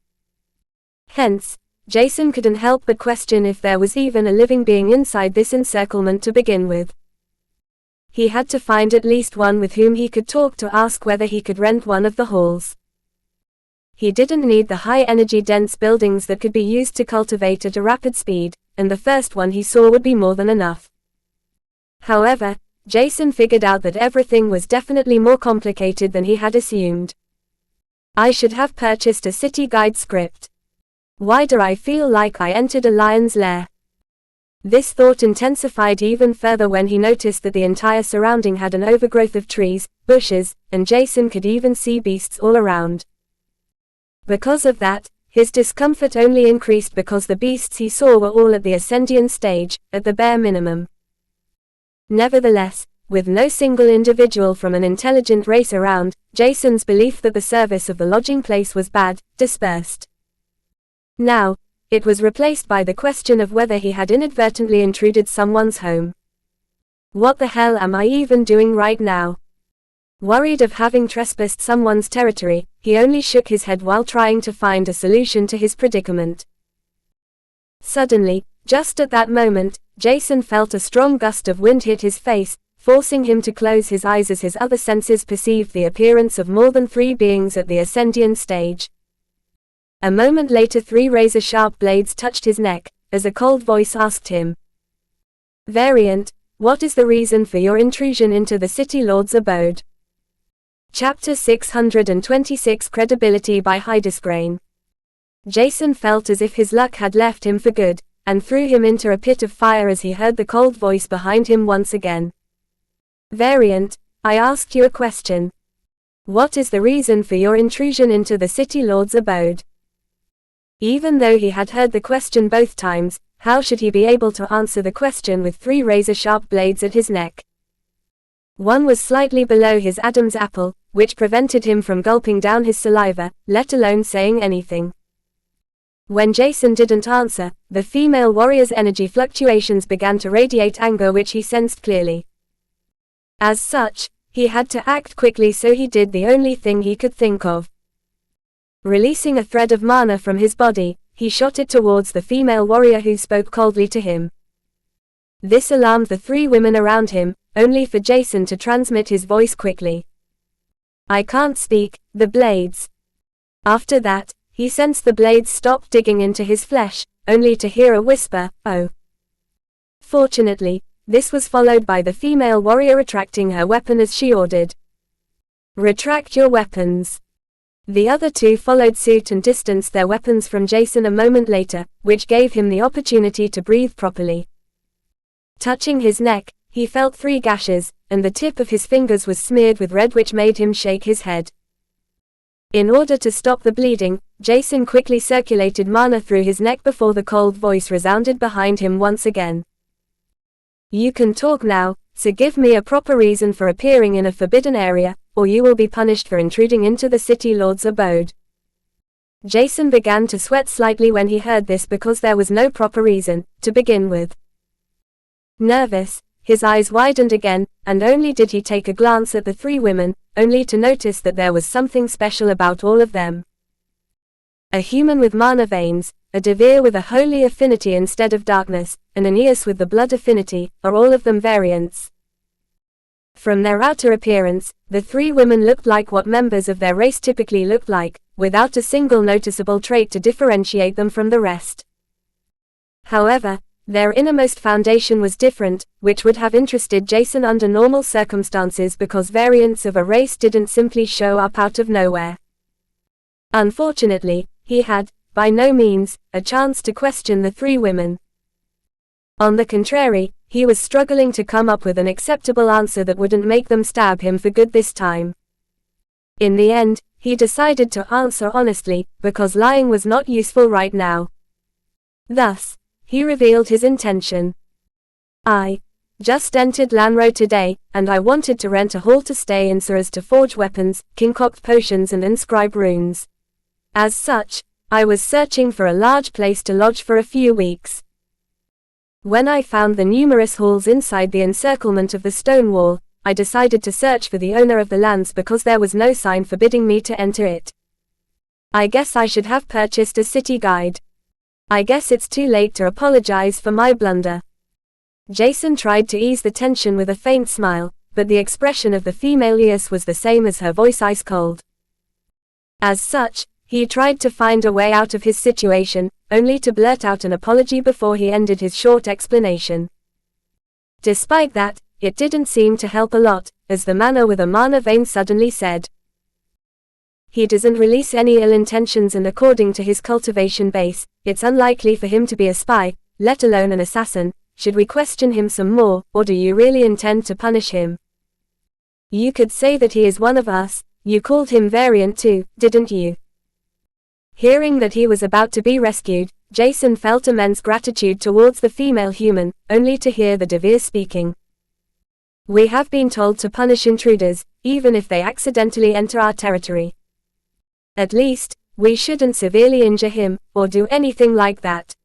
Hence, Jason couldn't help but question if there was even a living being inside this encirclement to begin with. He had to find at least one with whom he could talk to ask whether he could rent one of the halls. He didn't need the high-energy dense buildings that could be used to cultivate at a rapid speed, and the first one he saw would be more than enough. However, Jason figured out that everything was definitely more complicated than he had assumed. I should have purchased a city guide script. Why do I feel like I entered a lion's lair? This thought intensified even further when he noticed that the entire surrounding had an overgrowth of trees, bushes, and Jason could even see beasts all around. Because of that, his discomfort only increased because the beasts he saw were all at the Ascendian stage, at the bare minimum. Nevertheless, with no single individual from an intelligent race around, Jason's belief that the service of the lodging place was bad, dispersed. Now, it was replaced by the question of whether he had inadvertently intruded someone's home. What the hell am I even doing right now? Worried of having trespassed someone's territory, he only shook his head while trying to find a solution to his predicament. Suddenly, just at that moment, Jason felt a strong gust of wind hit his face, forcing him to close his eyes as his other senses perceived the appearance of more than 3 beings at the Ascendian stage. A moment later 3 razor-sharp blades touched his neck, as a cold voice asked him, "Variant, what is the reason for your intrusion into the City Lord's abode?" Chapter 626 Credibility by Hydesgrain. Jason felt as if his luck had left him for good, and threw him into a pit of fire as he heard the cold voice behind him once again. "Variant, I asked you a question. What is the reason for your intrusion into the City Lord's abode?" Even though he had heard the question both times, how should he be able to answer the question with 3 razor-sharp blades at his neck? One was slightly below his Adam's apple, which prevented him from gulping down his saliva, let alone saying anything. When Jason didn't answer, the female warrior's energy fluctuations began to radiate anger, which he sensed clearly. As such, he had to act quickly, so he did the only thing he could think of. Releasing a thread of mana from his body, he shot it towards the female warrior who spoke coldly to him. This alarmed the 3 women around him, only for Jason to transmit his voice quickly. "I can't speak, the blades." After that, he sensed the blades stop digging into his flesh, only to hear a whisper, "Oh." Fortunately, this was followed by the female warrior retracting her weapon as she ordered. "Retract your weapons." The other two followed suit and distanced their weapons from Jason a moment later, which gave him the opportunity to breathe properly. Touching his neck, he felt 3 gashes, and the tip of his fingers was smeared with red, which made him shake his head. In order to stop the bleeding, Jason quickly circulated mana through his neck before the cold voice resounded behind him once again. "You can talk now, so give me a proper reason for appearing in a forbidden area, or you will be punished for intruding into the City Lord's abode." Jason began to sweat slightly when he heard this because there was no proper reason, to begin with. Nervous, his eyes widened again, and only did he take a glance at the 3 women, only to notice that there was something special about all of them. A human with mana veins, a Devir with a holy affinity instead of darkness, and an Aeus with the blood affinity, are all of them variants. From their outer appearance, the 3 women looked like what members of their race typically looked like, without a single noticeable trait to differentiate them from the rest. However, their innermost foundation was different, which would have interested Jason under normal circumstances because variants of a race didn't simply show up out of nowhere. Unfortunately, he had, by no means, a chance to question the 3 women. On the contrary, he was struggling to come up with an acceptable answer that wouldn't make them stab him for good this time. In the end, he decided to answer honestly, because lying was not useful right now. Thus, he revealed his intention. "I just entered Lanro today, and I wanted to rent a hall to stay in so as to forge weapons, concoct potions and inscribe runes. As such, I was searching for a large place to lodge for a few weeks. When I found the numerous halls inside the encirclement of the stone wall, I decided to search for the owner of the lands because there was no sign forbidding me to enter it. I guess I should have purchased a city guide. I guess it's too late to apologize for my blunder." Jason tried to ease the tension with a faint smile, but the expression of the female Aeus was the same as her voice, ice cold. As such, he tried to find a way out of his situation, only to blurt out an apology before he ended his short explanation. Despite that, it didn't seem to help a lot, as the mana with a mana vein suddenly said, "He doesn't release any ill intentions, and according to his cultivation base, it's unlikely for him to be a spy, let alone an assassin. Should we question him some more, or do you really intend to punish him? You could say that he is one of us. You called him variant too, didn't you?" Hearing that he was about to be rescued, Jason felt immense gratitude towards the female human, only to hear the Devir speaking. "We have been told to punish intruders, even if they accidentally enter our territory. At least, we shouldn't severely injure him, or do anything like that.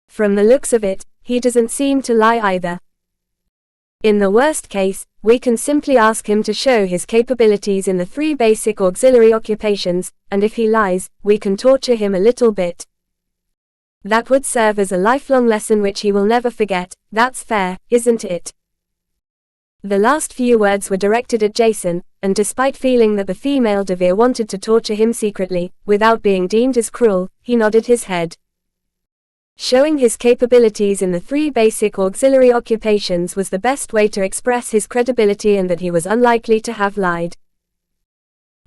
From the looks of it, he doesn't seem to lie either. In the worst case, we can simply ask him to show his capabilities in the 3 basic auxiliary occupations, and if he lies, we can torture him a little bit. That would serve as a lifelong lesson which he will never forget. That's fair, isn't it?" The last few words were directed at Jason, and despite feeling that the female Devir wanted to torture him secretly, without being deemed as cruel, he nodded his head. Showing his capabilities in the 3 basic auxiliary occupations was the best way to express his credibility and that he was unlikely to have lied.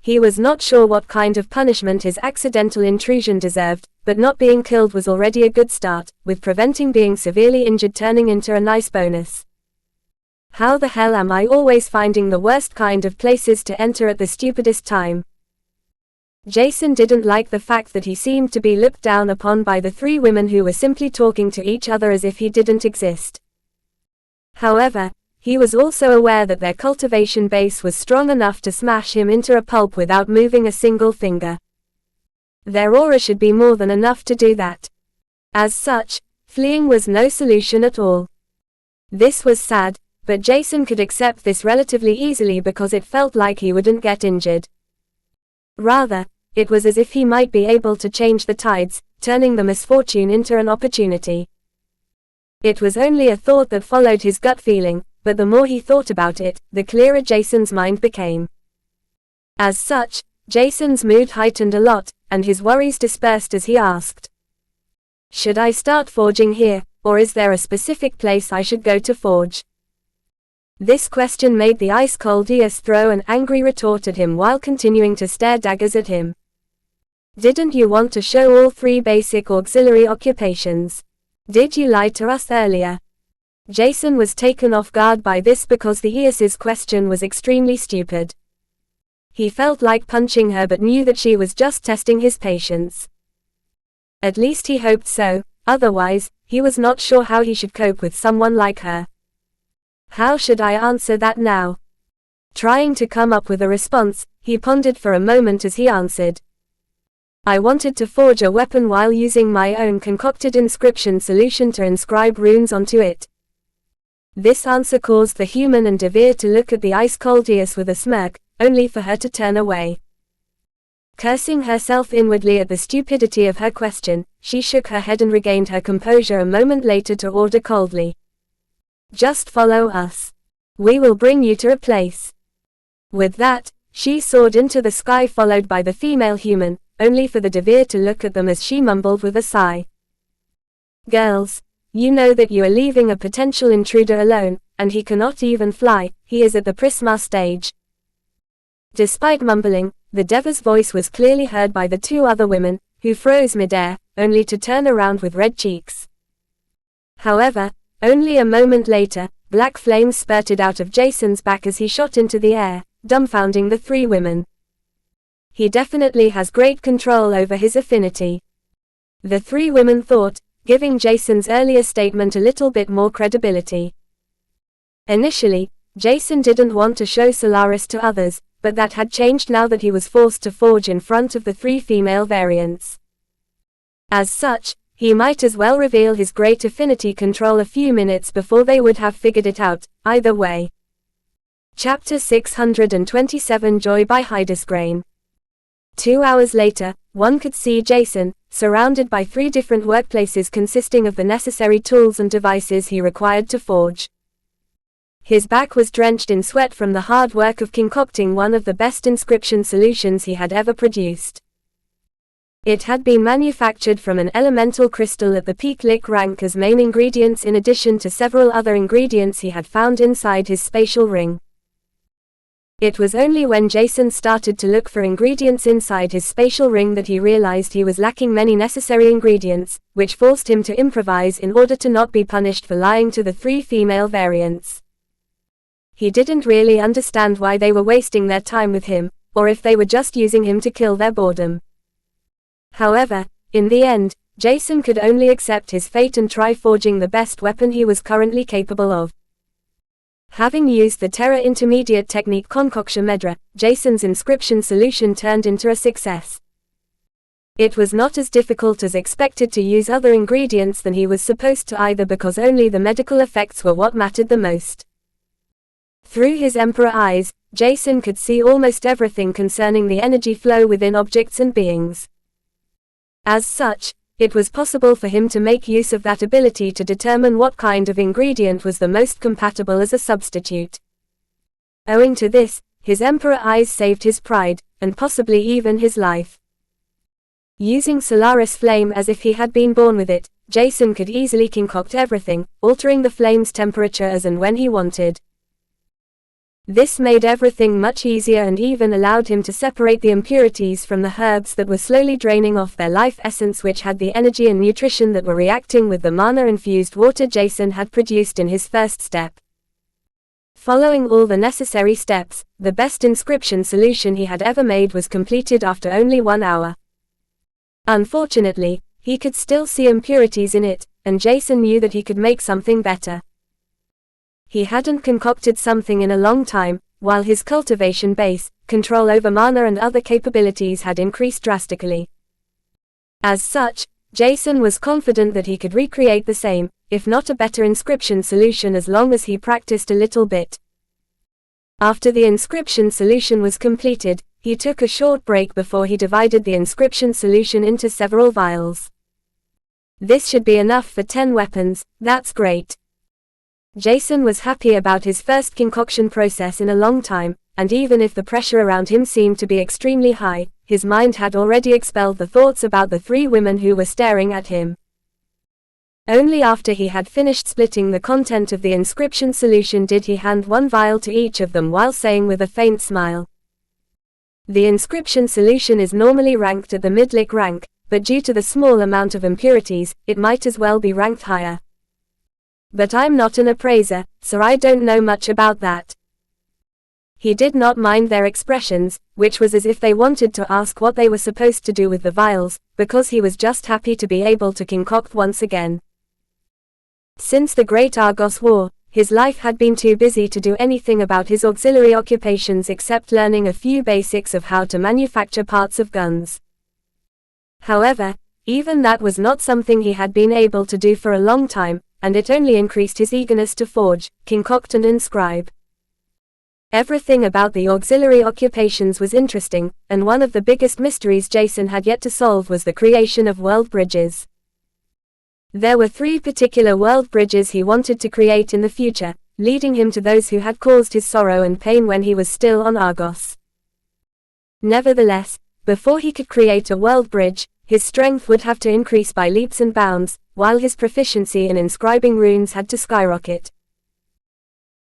He was not sure what kind of punishment his accidental intrusion deserved, but not being killed was already a good start, with preventing being severely injured turning into a nice bonus. "How the hell am I always finding the worst kind of places to enter at the stupidest time?" Jason didn't like the fact that he seemed to be looked down upon by the 3 women who were simply talking to each other as if he didn't exist. However, he was also aware that their cultivation base was strong enough to smash him into a pulp without moving a single finger. Their aura should be more than enough to do that. As such, fleeing was no solution at all. This was sad, but Jason could accept this relatively easily because it felt like he wouldn't get injured. Rather, it was as if he might be able to change the tides, turning the misfortune into an opportunity. It was only a thought that followed his gut feeling, but the more he thought about it, the clearer Jason's mind became. As such, Jason's mood heightened a lot, and his worries dispersed as he asked, "Should I start forging here, or is there a specific place I should go to forge?" This question made the ice-cold Eos throw an angry retort at him while continuing to stare daggers at him. Didn't you want to show all 3 basic auxiliary occupations? Did you lie to us earlier? Jason was taken off guard by this because the Eos's question was extremely stupid. He felt like punching her but knew that she was just testing his patience. At least he hoped so, otherwise, he was not sure how he should cope with someone like her. How should I answer that now? Trying to come up with a response, he pondered for a moment as he answered. I wanted to forge a weapon while using my own concocted inscription solution to inscribe runes onto it. This answer caused the human and Devere to look at the ice-cold Eos with a smirk, only for her to turn away. Cursing herself inwardly at the stupidity of her question, she shook her head and regained her composure a moment later to order coldly. Just follow us. We will bring you to a place. With that, she soared into the sky followed by the female human, only for the Devere to look at them as she mumbled with a sigh. Girls, you know that you are leaving a potential intruder alone, and he cannot even fly, he is at the Prisma stage. Despite mumbling, the Deva's voice was clearly heard by the 2 other women, who froze midair, only to turn around with red cheeks. However, only a moment later, black flames spurted out of Jason's back as he shot into the air, dumbfounding the 3 women. He definitely has great control over his affinity. The 3 women thought, giving Jason's earlier statement a little bit more credibility. Initially, Jason didn't want to show Solaris to others, but that had changed now that he was forced to forge in front of the 3 female variants. As such, he might as well reveal his great affinity control a few minutes before they would have figured it out, either way. Chapter 627 Joy by Hydesgrain. 2 hours later, one could see Jason, surrounded by 3 different workplaces consisting of the necessary tools and devices he required to forge. His back was drenched in sweat from the hard work of concocting one of the best inscription solutions he had ever produced. It had been manufactured from an elemental crystal at the peak Lick rank as main ingredients in addition to several other ingredients he had found inside his spatial ring. It was only when Jason started to look for ingredients inside his spatial ring that he realized he was lacking many necessary ingredients, which forced him to improvise in order to not be punished for lying to the 3 female variants. He didn't really understand why they were wasting their time with him, or if they were just using him to kill their boredom. However, in the end, Jason could only accept his fate and try forging the best weapon he was currently capable of. Having used the Terra Intermediate technique Concoction Medra, Jason's inscription solution turned into a success. It was not as difficult as expected to use other ingredients than he was supposed to either because only the medical effects were what mattered the most. Through his Emperor eyes, Jason could see almost everything concerning the energy flow within objects and beings. As such, it was possible for him to make use of that ability to determine what kind of ingredient was the most compatible as a substitute. Owing to this, his Emperor eyes saved his pride, and possibly even his life. Using Solaris Flame as if he had been born with it, Jason could easily concoct everything, altering the flame's temperature as and when he wanted. This made everything much easier and even allowed him to separate the impurities from the herbs that were slowly draining off their life essence, which had the energy and nutrition that were reacting with the mana-infused water Jason had produced in his first step. Following all the necessary steps, the best inscription solution he had ever made was completed after only 1 hour. Unfortunately, he could still see impurities in it, and Jason knew that he could make something better. He hadn't concocted something in a long time, while his cultivation base, control over mana and other capabilities had increased drastically. As such, Jason was confident that he could recreate the same, if not a better inscription solution as long as he practiced a little bit. After the inscription solution was completed, he took a short break before he divided the inscription solution into several vials. This should be enough for 10 weapons, that's great. Jason was happy about his first concoction process in a long time, and even if the pressure around him seemed to be extremely high, his mind had already expelled the thoughts about the 3 women who were staring at him. Only after he had finished splitting the content of the inscription solution did he hand one vial to each of them while saying with a faint smile, "The inscription solution is normally ranked at the Midlik rank, but due to the small amount of impurities, it might as well be ranked higher. But I'm not an appraiser, so I don't know much about that." He did not mind their expressions, which was as if they wanted to ask what they were supposed to do with the vials, because he was just happy to be able to concoct once again. Since the Great Argos War, his life had been too busy to do anything about his auxiliary occupations except learning a few basics of how to manufacture parts of guns. However, even that was not something he had been able to do for a long time, and it only increased his eagerness to forge, concoct and inscribe. Everything about the auxiliary occupations was interesting, and one of the biggest mysteries Jason had yet to solve was the creation of world bridges. There were 3 particular world bridges he wanted to create in the future, leading him to those who had caused his sorrow and pain when he was still on Argos. Nevertheless, before he could create a world bridge, his strength would have to increase by leaps and bounds, while his proficiency in inscribing runes had to skyrocket.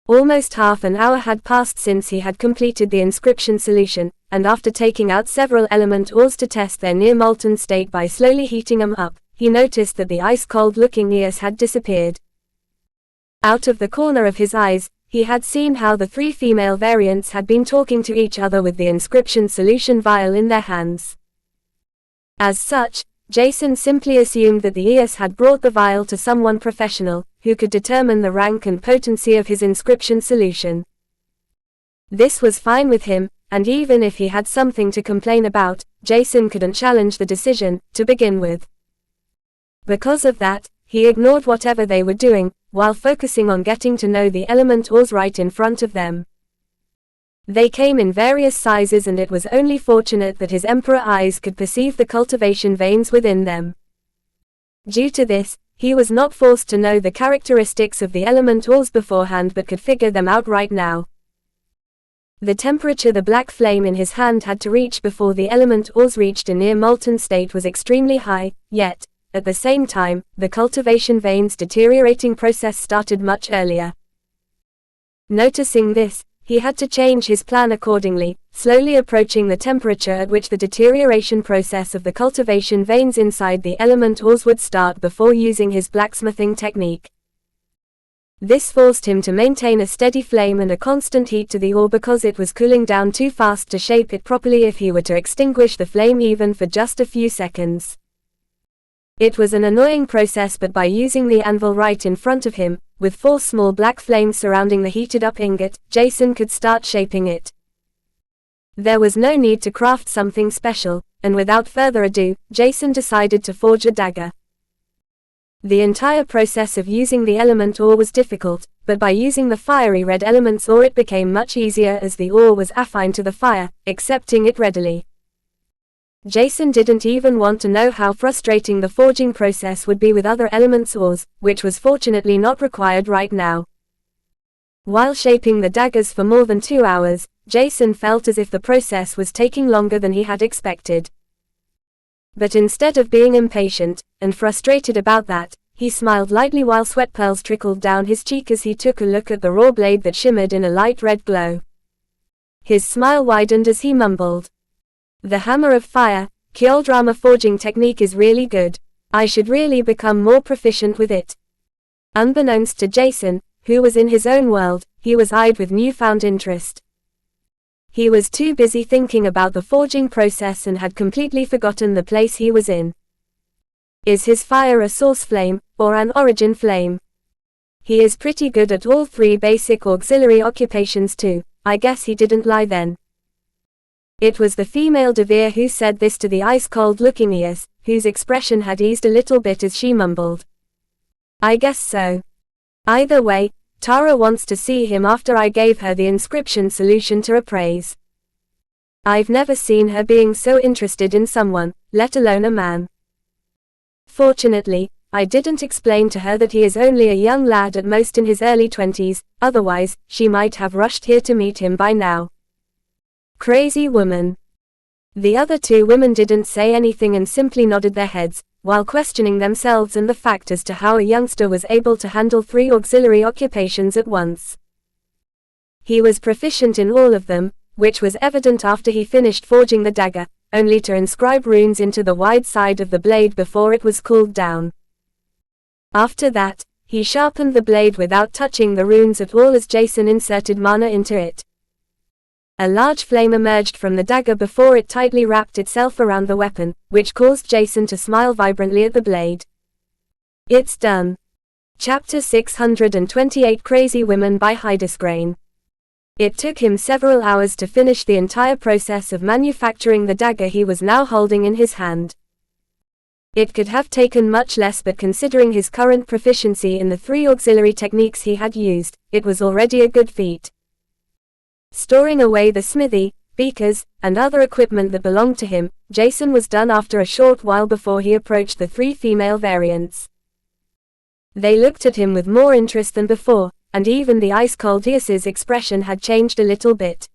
Almost half an hour had passed since he had completed the inscription solution, and after taking out several element ores to test their near-molten state by slowly heating them up, he noticed that the ice-cold-looking Eos had disappeared. Out of the corner of his eyes, he had seen how the 3 female variants had been talking to each other with the inscription solution vial in their hands. As such, Jason simply assumed that the Eos had brought the vial to someone professional, who could determine the rank and potency of his inscription solution. This was fine with him, and even if he had something to complain about, Jason couldn't challenge the decision, to begin with. Because of that, he ignored whatever they were doing, while focusing on getting to know the element ores right in front of them. They came in various sizes, and it was only fortunate that his emperor eyes could perceive the cultivation veins within them. Due to this, he was not forced to know the characteristics of the element ores beforehand but could figure them out right now. The temperature the black flame in his hand had to reach before the element ores reached a near molten state was extremely high, yet, at the same time, the cultivation veins deteriorating process started much earlier. Noticing this, he had to change his plan accordingly, slowly approaching the temperature at which the deterioration process of the cultivation veins inside the element ores would start before using his blacksmithing technique. This forced him to maintain a steady flame and a constant heat to the ore because it was cooling down too fast to shape it properly if he were to extinguish the flame even for just a few seconds. It was an annoying process, but by using the anvil right in front of him, with 4 small black flames surrounding the heated-up ingot, Jason could start shaping it. There was no need to craft something special, and without further ado, Jason decided to forge a dagger. The entire process of using the element ore was difficult, but by using the fiery red elements ore it became much easier as the ore was affine to the fire, accepting it readily. Jason didn't even want to know how frustrating the forging process would be with other elements ores, which was fortunately not required right now. While shaping the daggers for more than 2 hours, Jason felt as if the process was taking longer than he had expected. But instead of being impatient, and frustrated about that, he smiled lightly while sweat pearls trickled down his cheek as he took a look at the raw blade that shimmered in a light red glow. His smile widened as he mumbled, "The Hammer of Fire, Kyodrama forging technique is really good. I should really become more proficient with it." Unbeknownst to Jason, who was in his own world, he was eyed with newfound interest. He was too busy thinking about the forging process and had completely forgotten the place he was in. Is his fire a source flame, or an origin flame? He is pretty good at all 3 basic auxiliary occupations too. I guess he didn't lie then. It was the female Devere who said this to the ice-cold looking Eos, whose expression had eased a little bit as she mumbled, "I guess so. Either way, Tara wants to see him after I gave her the inscription solution to appraise. I've never seen her being so interested in someone, let alone a man. Fortunately, I didn't explain to her that he is only a young lad at most in his early 20s, otherwise, she might have rushed here to meet him by now." Crazy woman. The other 2 women didn't say anything and simply nodded their heads, while questioning themselves and the fact as to how a youngster was able to handle 3 auxiliary occupations at once. He was proficient in all of them, which was evident after he finished forging the dagger, only to inscribe runes into the wide side of the blade before it was cooled down. After that, he sharpened the blade without touching the runes at all as Jason inserted mana into it. A large flame emerged from the dagger before it tightly wrapped itself around the weapon, which caused Jason to smile vibrantly at the blade. It's done. Chapter 628 Crazy Women by Hydesgrain. It took him several hours to finish the entire process of manufacturing the dagger he was now holding in his hand. It could have taken much less, but considering his current proficiency in the 3 auxiliary techniques he had used, it was already a good feat. Storing away the smithy, beakers, and other equipment that belonged to him, Jason was done after a short while before he approached the 3 female variants. They looked at him with more interest than before, and even the ice-cold Dias's expression had changed a little bit.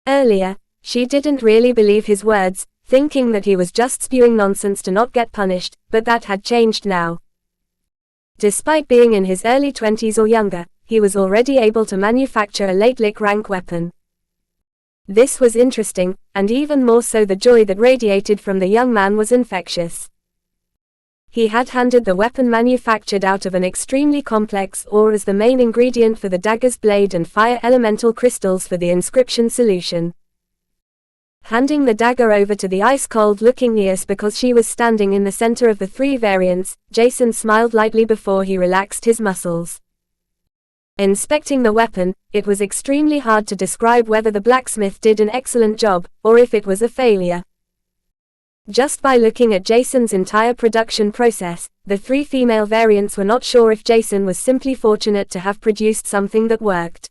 Earlier, she didn't really believe his words, thinking that he was just spewing nonsense to not get punished, but that had changed now. Despite being in his early 20s or younger, he was already able to manufacture a late-lick rank weapon. This was interesting, and even more so the joy that radiated from the young man was infectious. He had handed the weapon manufactured out of an extremely complex ore as the main ingredient for the dagger's blade and fire elemental crystals for the inscription solution. Handing the dagger over to the ice-cold looking Dias because she was standing in the center of the 3 variants, Jason smiled lightly before he relaxed his muscles. Inspecting the weapon, it was extremely hard to describe whether the blacksmith did an excellent job, or if it was a failure. Just by looking at Jason's entire production process, the 3 female variants were not sure if Jason was simply fortunate to have produced something that worked.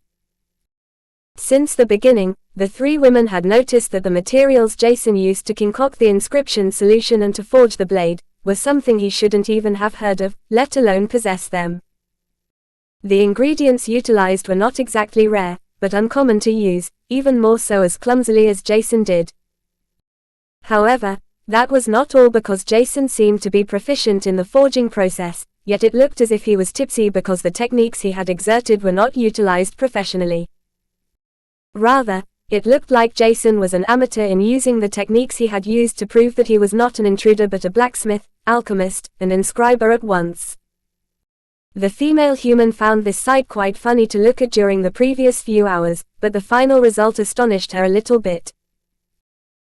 Since the beginning, the 3 women had noticed that the materials Jason used to concoct the inscription solution and to forge the blade were something he shouldn't even have heard of, let alone possess them. The ingredients utilized were not exactly rare, but uncommon to use, even more so as clumsily as Jason did. However, that was not all, because Jason seemed to be proficient in the forging process, yet it looked as if he was tipsy because the techniques he had exerted were not utilized professionally. Rather, it looked like Jason was an amateur in using the techniques he had used to prove that he was not an intruder but a blacksmith, alchemist, and inscriber at once. The female human found this sight quite funny to look at during the previous few hours, but the final result astonished her a little bit.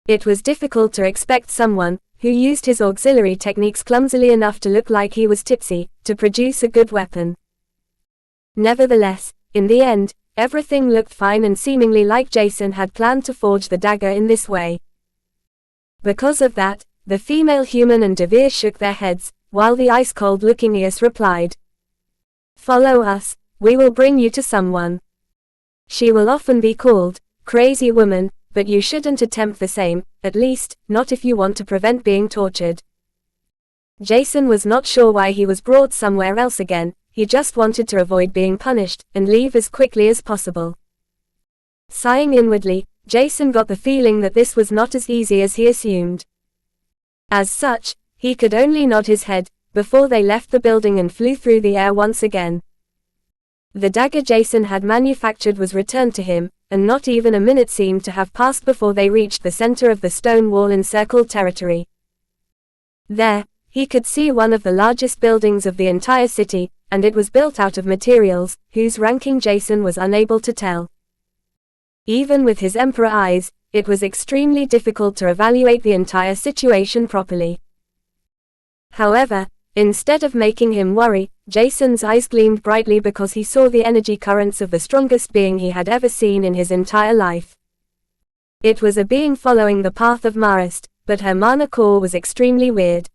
It was difficult to expect someone, who used his auxiliary techniques clumsily enough to look like he was tipsy, to produce a good weapon. Nevertheless, in the end, everything looked fine and seemingly like Jason had planned to forge the dagger in this way. Because of that, the female human and Devere shook their heads, while the ice-cold looking Dias replied, "Follow us, we will bring you to someone. She will often be called Crazy Woman, but you shouldn't attempt the same, at least, not if you want to prevent being tortured." Jason was not sure why he was brought somewhere else again. He just wanted to avoid being punished, and leave as quickly as possible. Sighing inwardly, Jason got the feeling that this was not as easy as he assumed. As such, he could only nod his head, before they left the building and flew through the air once again. The dagger Jason had manufactured was returned to him, and not even a minute seemed to have passed before they reached the center of the stone wall-encircled territory. There, he could see one of the largest buildings of the entire city, and it was built out of materials whose ranking Jason was unable to tell. Even with his emperor eyes, it was extremely difficult to evaluate the entire situation properly. However, instead of making him worry, Jason's eyes gleamed brightly because he saw the energy currents of the strongest being he had ever seen in his entire life. It was a being following the path of Marist, but her mana core was extremely weird.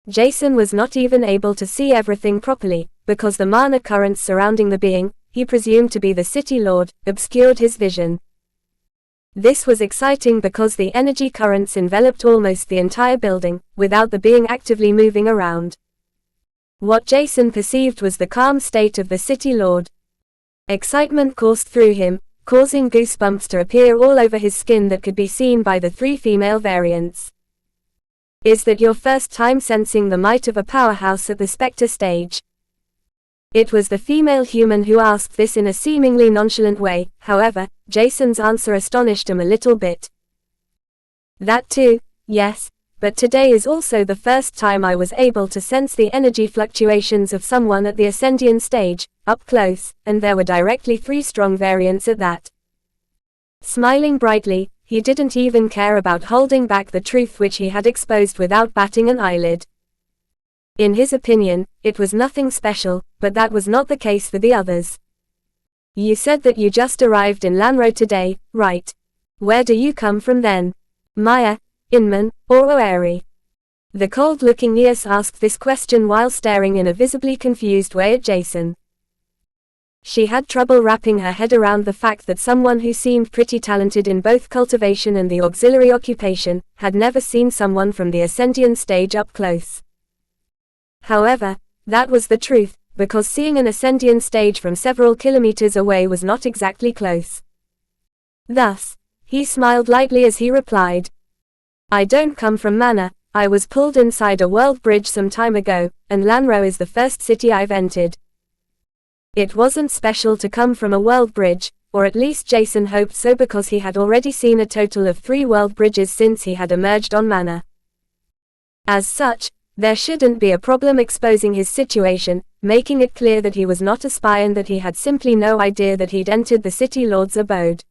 Jason was not even able to see everything properly, because the mana currents surrounding the being, he presumed to be the city lord, obscured his vision. This was exciting because the energy currents enveloped almost the entire building, without the being actively moving around. What Jason perceived was the calm state of the city lord. Excitement coursed through him, causing goosebumps to appear all over his skin that could be seen by the 3 female variants. Is that your first time sensing the might of a powerhouse at the Spectre stage? It was the female human who asked this in a seemingly nonchalant way. However, Jason's answer astonished him a little bit. That too, yes, but today is also the first time I was able to sense the energy fluctuations of someone at the Ascendian stage, up close, and there were directly 3 strong variants at that. Smiling brightly, he didn't even care about holding back the truth which he had exposed without batting an eyelid. In his opinion, it was nothing special, but that was not the case for the others. You said that you just arrived in Lanro today, right? Where do you come from then? Maya, Inman, or Oeri? The cold-looking Eos asked this question while staring in a visibly confused way at Jason. She had trouble wrapping her head around the fact that someone who seemed pretty talented in both cultivation and the auxiliary occupation, had never seen someone from the Ascendian stage up close. However, that was the truth, because seeing an Ascendian stage from several kilometers away was not exactly close. Thus, he smiled lightly as he replied, I don't come from Mana, I was pulled inside a world bridge some time ago, and Lanro is the first city I've entered. It wasn't special to come from a world bridge, or at least Jason hoped so because he had already seen a total of 3 world bridges since he had emerged on Mana. As such, there shouldn't be a problem exposing his situation, making it clear that he was not a spy and that he had simply no idea that he'd entered the City Lord's abode.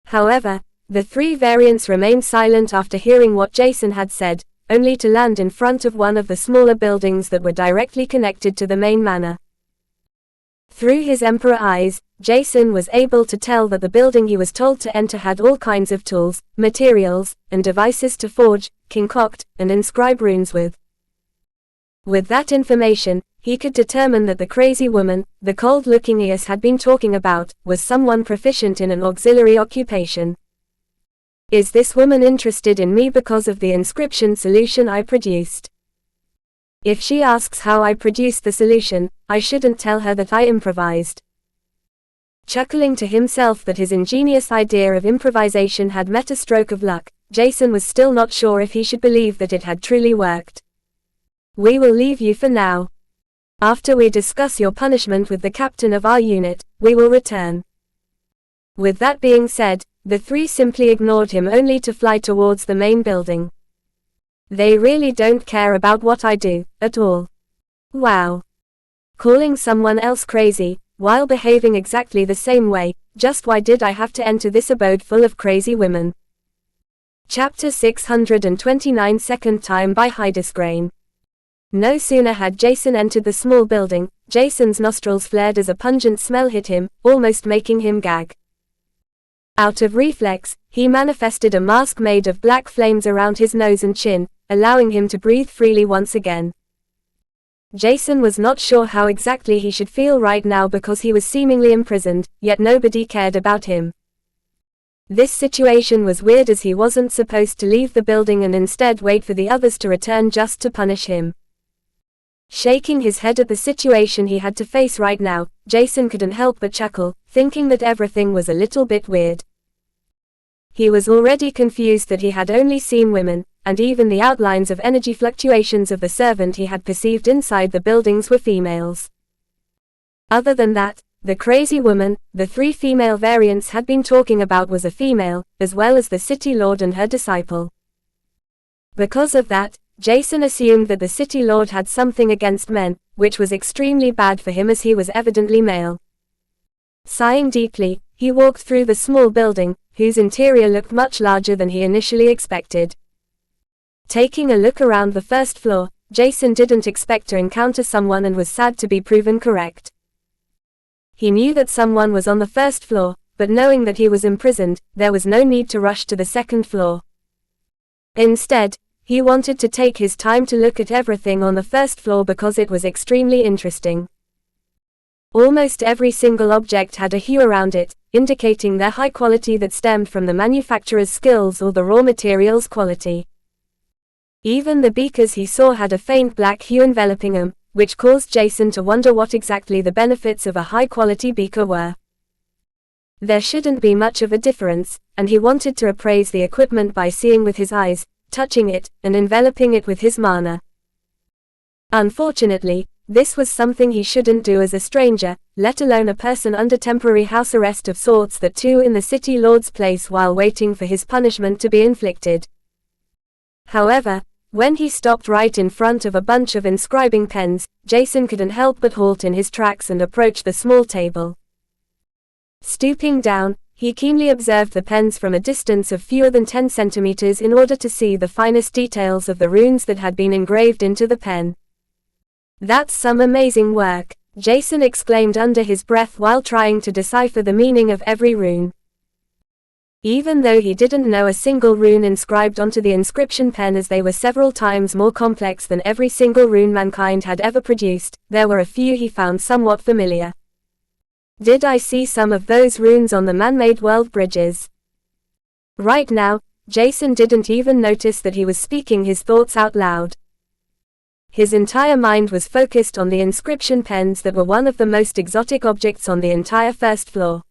However, the 3 variants remained silent after hearing what Jason had said, only to land in front of one of the smaller buildings that were directly connected to the main manor. Through his Emperor eyes, Jason was able to tell that the building he was told to enter had all kinds of tools, materials, and devices to forge, concoct, and inscribe runes with. With that information, he could determine that the crazy woman, the cold-looking Eos had been talking about, was someone proficient in an auxiliary occupation. Is this woman interested in me because of the inscription solution I produced? If she asks how I produced the solution, I shouldn't tell her that I improvised. Chuckling to himself that his ingenious idea of improvisation had met a stroke of luck, Jason was still not sure if he should believe that it had truly worked. We will leave you for now. After we discuss your punishment with the captain of our unit, we will return. With that being said, the 3 simply ignored him only to fly towards the main building. They really don't care about what I do, at all. Wow. Calling someone else crazy, while behaving exactly the same way, just why did I have to enter this abode full of crazy women? Chapter 629 Second Time by Hydesgrain. No sooner had Jason entered the small building, Jason's nostrils flared as a pungent smell hit him, almost making him gag. Out of reflex, he manifested a mask made of black flames around his nose and chin, allowing him to breathe freely once again. Jason was not sure how exactly he should feel right now because he was seemingly imprisoned, yet nobody cared about him. This situation was weird as he wasn't supposed to leave the building and instead wait for the others to return just to punish him. Shaking his head at the situation he had to face right now, Jason couldn't help but chuckle, thinking that everything was a little bit weird. He was already confused that he had only seen women, and even the outlines of energy fluctuations of the servant he had perceived inside the buildings were females. Other than that, the crazy woman, the 3 female variants had been talking about was a female, as well as the City Lord and her disciple. Because of that, Jason assumed that the City Lord had something against men, which was extremely bad for him as he was evidently male. Sighing deeply, he walked through the small building, whose interior looked much larger than he initially expected. Taking a look around the first floor, Jason didn't expect to encounter someone and was sad to be proven correct. He knew that someone was on the first floor, but knowing that he was imprisoned, there was no need to rush to the second floor. Instead, he wanted to take his time to look at everything on the first floor because it was extremely interesting. Almost every single object had a hue around it, indicating their high quality that stemmed from the manufacturer's skills or the raw materials quality. Even the beakers he saw had a faint black hue enveloping them, which caused Jason to wonder what exactly the benefits of a high-quality beaker were. There shouldn't be much of a difference, and he wanted to appraise the equipment by seeing with his eyes, touching it, and enveloping it with his mana. Unfortunately, this was something he shouldn't do as a stranger, let alone a person under temporary house arrest of sorts, that too in the City Lord's place while waiting for his punishment to be inflicted. However, when he stopped right in front of a bunch of inscribing pens, Jason couldn't help but halt in his tracks and approach the small table. Stooping down, he keenly observed the pens from a distance of fewer than 10 centimeters in order to see the finest details of the runes that had been engraved into the pen. "That's some amazing work," Jason exclaimed under his breath while trying to decipher the meaning of every rune. Even though he didn't know a single rune inscribed onto the inscription pen, as they were several times more complex than every single rune mankind had ever produced, there were a few he found somewhat familiar. "Did I see some of those runes on the man-made world bridges?" Right now, Jason didn't even notice that he was speaking his thoughts out loud. His entire mind was focused on the inscription pens that were one of the most exotic objects on the entire first floor.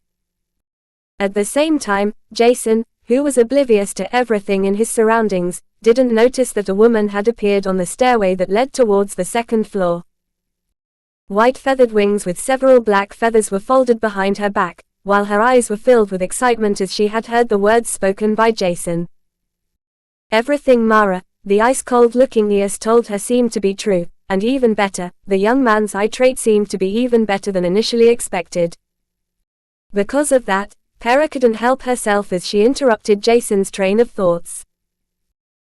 At the same time, Jason, who was oblivious to everything in his surroundings, didn't notice that a woman had appeared on the stairway that led towards the second floor. White feathered wings with several black feathers were folded behind her back, while her eyes were filled with excitement as she had heard the words spoken by Jason. Everything Mara, the ice-cold-looking Eos, told her seemed to be true, and even better, the young man's eye trait seemed to be even better than initially expected. Because of that, Pera couldn't help herself as she interrupted Jason's train of thoughts.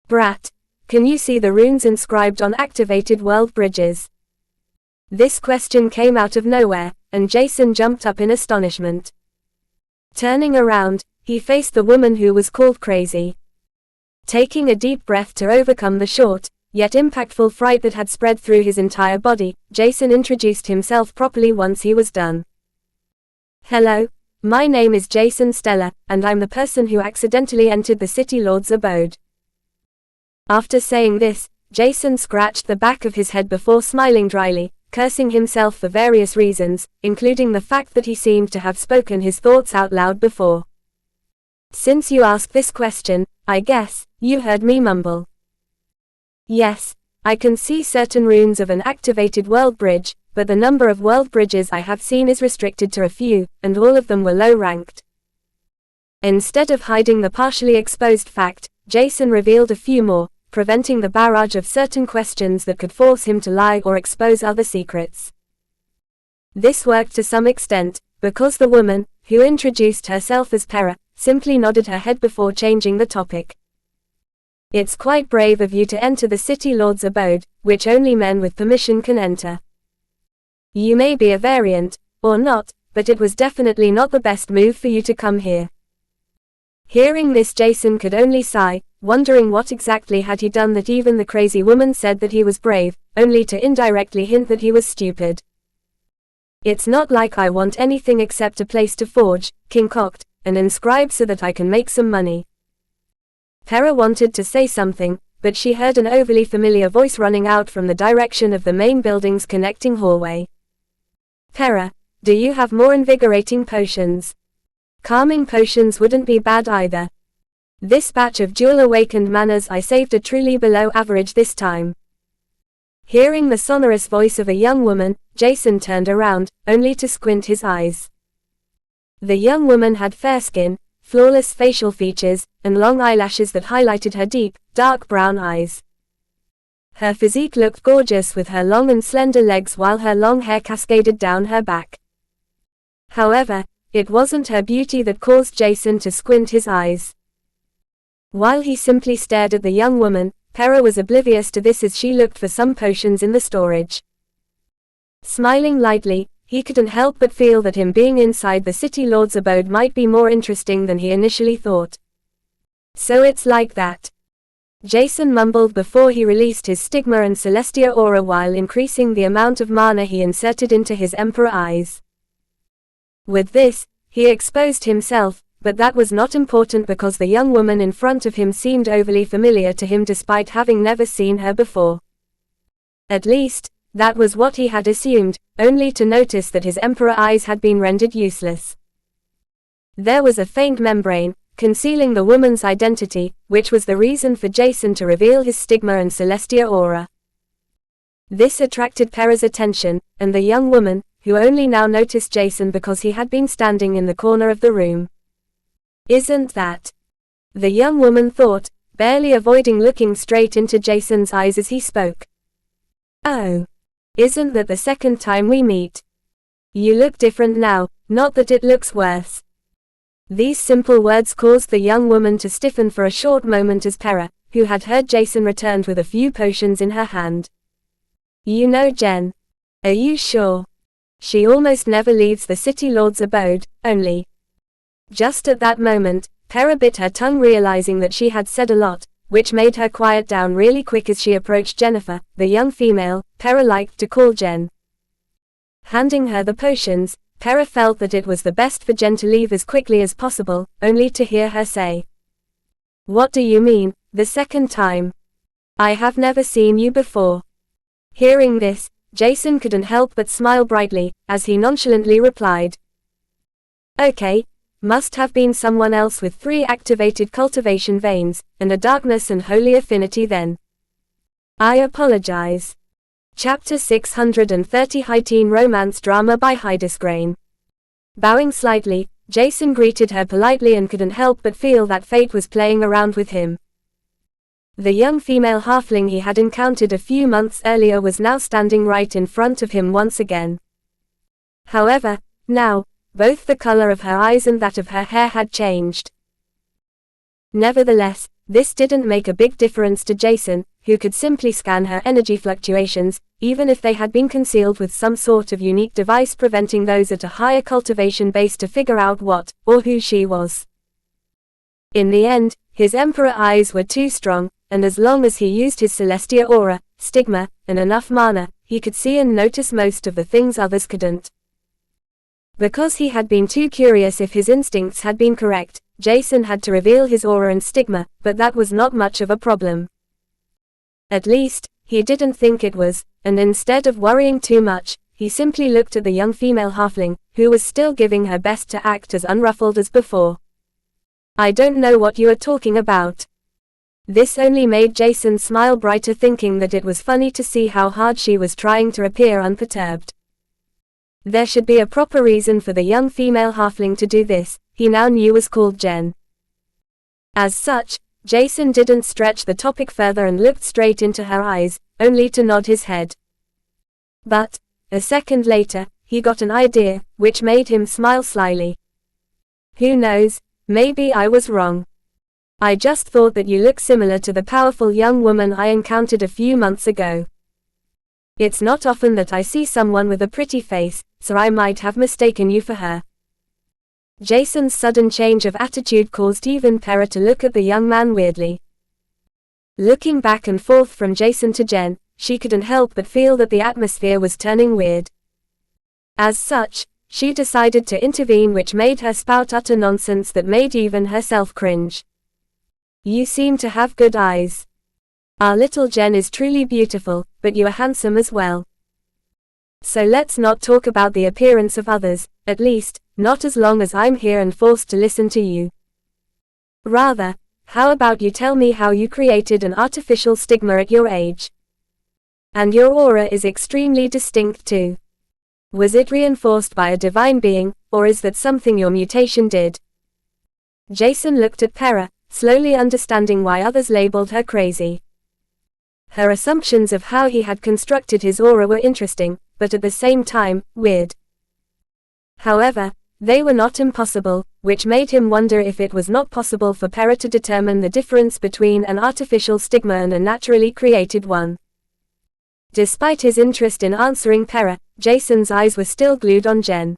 "Brat, can you see the runes inscribed on activated world bridges?" This question came out of nowhere, and Jason jumped up in astonishment. Turning around, he faced the woman who was called Crazy. Taking a deep breath to overcome the short, yet impactful fright that had spread through his entire body, Jason introduced himself properly once he was done. "Hello, my name is Jason Stella, and I'm the person who accidentally entered the City Lord's abode." After saying this, Jason scratched the back of his head before smiling dryly, cursing himself for various reasons, including the fact that he seemed to have spoken his thoughts out loud before. "Since you asked this question, I guess you heard me mumble. Yes, I can see certain runes of an activated world bridge, but the number of world bridges I have seen is restricted to a few, and all of them were low-ranked." Instead of hiding the partially exposed fact, Jason revealed a few more, preventing the barrage of certain questions that could force him to lie or expose other secrets. This worked to some extent, because the woman, who introduced herself as Pera, simply nodded her head before changing the topic. "It's quite brave of you to enter the City Lord's abode, which only men with permission can enter. You may be a variant, or not, but it was definitely not the best move for you to come here." Hearing this, Jason could only sigh, wondering what exactly had he done that even the crazy woman said that he was brave, only to indirectly hint that he was stupid. "It's not like I want anything except a place to forge, concoct, and inscribe so that I can make some money." Pera wanted to say something, but she heard an overly familiar voice running out from the direction of the main building's connecting hallway. "Pera, do you have more invigorating potions? Calming potions wouldn't be bad either. This batch of dual-awakened manas I saved are truly below average this time." Hearing the sonorous voice of a young woman, Jason turned around, only to squint his eyes. The young woman had fair skin, flawless facial features, and long eyelashes that highlighted her deep, dark brown eyes. Her physique looked gorgeous with her long and slender legs while her long hair cascaded down her back. However, it wasn't her beauty that caused Jason to squint his eyes. While he simply stared at the young woman, Pera was oblivious to this as she looked for some potions in the storage. Smiling lightly, he couldn't help but feel that him being inside the City Lord's abode might be more interesting than he initially thought. "So it's like that," Jason mumbled before he released his Stigma and Celestia aura while increasing the amount of mana he inserted into his Emperor eyes. With this, he exposed himself, but that was not important because the young woman in front of him seemed overly familiar to him despite having never seen her before. At least, that was what he had assumed, only to notice that his Emperor eyes had been rendered useless. There was a faint membrane, concealing the woman's identity, which was the reason for Jason to reveal his stigma and Celestia aura. This attracted Pera's attention, and the young woman, who only now noticed Jason because he had been standing in the corner of the room. "Isn't that?" the young woman thought, barely avoiding looking straight into Jason's eyes as he spoke. "Oh. Isn't that the second time we meet? You look different now, not that it looks worse." These simple words caused the young woman to stiffen for a short moment as Pera, who had heard Jason, returned with a few potions in her hand. "You know Jen? Are you sure? She almost never leaves the City Lord's abode, only." Just at that moment, Pera bit her tongue, realizing that she had said a lot, which made her quiet down really quick as she approached Jennifer, the young female Pera liked to call Jen. Handing her the potions, Pera felt that it was the best for Jen to leave as quickly as possible, only to hear her say, "What do you mean, the second time? I have never seen you before." Hearing this, Jason couldn't help but smile brightly, as he nonchalantly replied, "Okay, must have been someone else with 3 activated cultivation veins, and a darkness and holy affinity then. I apologize." Chapter 630 High Teen Romance Drama by Hydesgrain. Bowing slightly, Jason greeted her politely and couldn't help but feel that fate was playing around with him. The young female halfling he had encountered a few months earlier was now standing right in front of him once again. However, now, both the color of her eyes and that of her hair had changed. Nevertheless, this didn't make a big difference to Jason, who could simply scan her energy fluctuations, even if they had been concealed with some sort of unique device preventing those at a higher cultivation base to figure out what, or who she was. In the end, his Emperor eyes were too strong, and as long as he used his Celestia aura, stigma, and enough mana, he could see and notice most of the things others couldn't. Because he had been too curious if his instincts had been correct, Jason had to reveal his aura and stigma, but that was not much of a problem. At least, he didn't think it was, and instead of worrying too much, he simply looked at the young female halfling, who was still giving her best to act as unruffled as before. "I don't know what you are talking about." This only made Jason smile brighter, thinking that it was funny to see how hard she was trying to appear unperturbed. There should be a proper reason for the young female halfling to do this, he now knew was called Jen. As such, Jason didn't stretch the topic further and looked straight into her eyes, only to nod his head. But, a second later, he got an idea, which made him smile slyly. "Who knows, maybe I was wrong. I just thought that you look similar to the powerful young woman I encountered a few months ago. It's not often that I see someone with a pretty face, so I might have mistaken you for her." Jason's sudden change of attitude caused even Pera to look at the young man weirdly. Looking back and forth from Jason to Jen, she couldn't help but feel that the atmosphere was turning weird. As such, she decided to intervene, which made her spout utter nonsense that made even herself cringe. "You seem to have good eyes. Our little Jen is truly beautiful, but you are handsome as well. So let's not talk about the appearance of others, at least, not as long as I'm here and forced to listen to you. Rather, how about you tell me how you created an artificial stigma at your age? And your aura is extremely distinct too. Was it reinforced by a divine being, or is that something your mutation did?" Jason looked at Pera, slowly understanding why others labeled her crazy. Her assumptions of how he had constructed his aura were interesting, but at the same time, weird. However, they were not impossible, which made him wonder if it was not possible for Pera to determine the difference between an artificial stigma and a naturally created one. Despite his interest in answering Pera, Jason's eyes were still glued on Jen.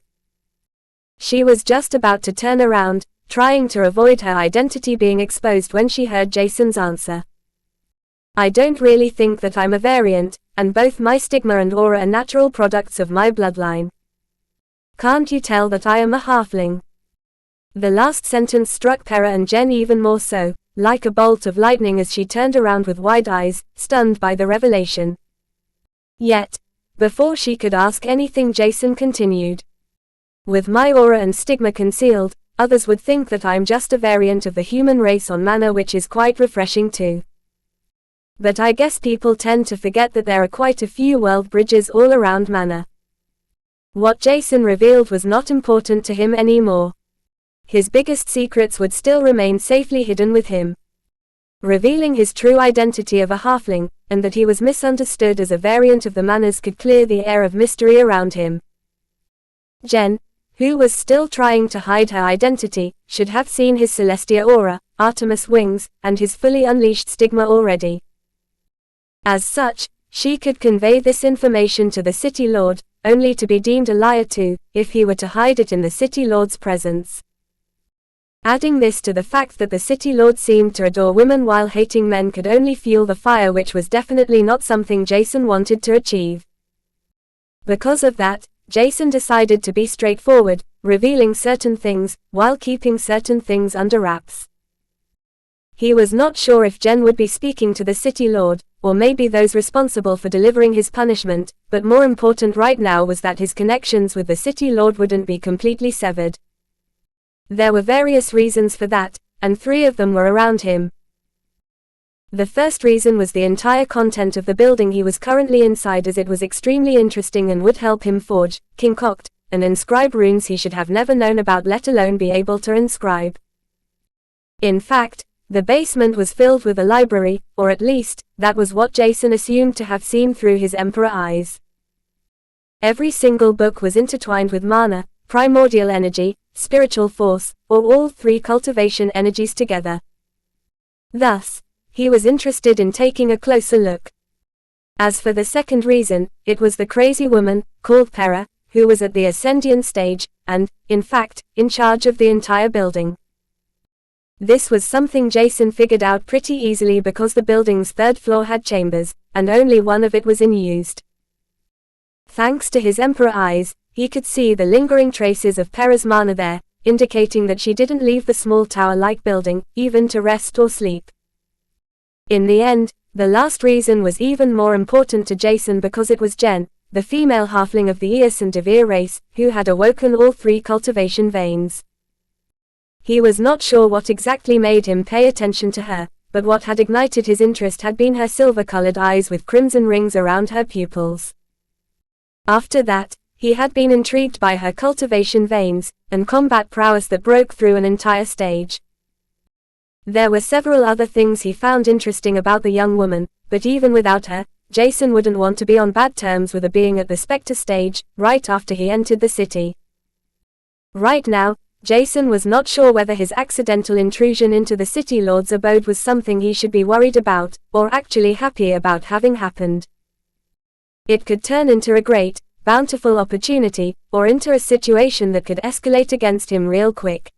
She was just about to turn around, trying to avoid her identity being exposed when she heard Jason's answer. "I don't really think that I'm a variant, and both my stigma and aura are natural products of my bloodline. Can't you tell that I am a halfling?" The last sentence struck Pera and Jen even more so, like a bolt of lightning, as she turned around with wide eyes, stunned by the revelation. Yet, before she could ask anything, Jason continued. "With my aura and stigma concealed, others would think that I'm just a variant of the human race on Manor, which is quite refreshing too. But I guess people tend to forget that there are quite a few world bridges all around Manor. What Jason revealed was not important to him anymore. His biggest secrets would still remain safely hidden with him. Revealing his true identity of a halfling, and that he was misunderstood as a variant of the Manors, could clear the air of mystery around him. Jen, who was still trying to hide her identity, should have seen his Celestia aura, Artemis wings, and his fully unleashed stigma already. As such, she could convey this information to the City Lord, only to be deemed a liar too, if he were to hide it in the City Lord's presence. Adding this to the fact that the City Lord seemed to adore women while hating men could only fuel the fire, which was definitely not something Jason wanted to achieve. Because of that, Jason decided to be straightforward, revealing certain things, while keeping certain things under wraps. He was not sure if Jen would be speaking to the City Lord, or maybe those responsible for delivering his punishment, but more important right now was that his connections with the City Lord wouldn't be completely severed. There were various reasons for that, and 3 of them were around him. The first reason was the entire content of the building he was currently inside, as it was extremely interesting and would help him forge, concoct, and inscribe runes he should have never known about, let alone be able to inscribe. In fact, the basement was filled with a library, or at least, that was what Jason assumed to have seen through his Emperor eyes. Every single book was intertwined with mana, primordial energy, spiritual force, or all 3 cultivation energies together. Thus, he was interested in taking a closer look. As for the second reason, it was the crazy woman, called Pera, who was at the Ascendian stage, and, in fact, in charge of the entire building. This was something Jason figured out pretty easily because the building's 3rd floor had chambers, and only one of it was in use. Thanks to his Emperor eyes, he could see the lingering traces of Pera's mana there, indicating that she didn't leave the small tower-like building, even to rest or sleep. In the end, the last reason was even more important to Jason because it was Jen, the female halfling of the Eos and Devere race, who had awoken all 3 cultivation veins. He was not sure what exactly made him pay attention to her, but what had ignited his interest had been her silver-colored eyes with crimson rings around her pupils. After that, he had been intrigued by her cultivation veins, and combat prowess that broke through an entire stage. There were several other things he found interesting about the young woman, but even without her, Jason wouldn't want to be on bad terms with a being at the Spectre stage, right after he entered the city. Right now, Jason was not sure whether his accidental intrusion into the City Lord's abode was something he should be worried about, or actually happy about having happened. It could turn into a great, bountiful opportunity, or into a situation that could escalate against him real quick.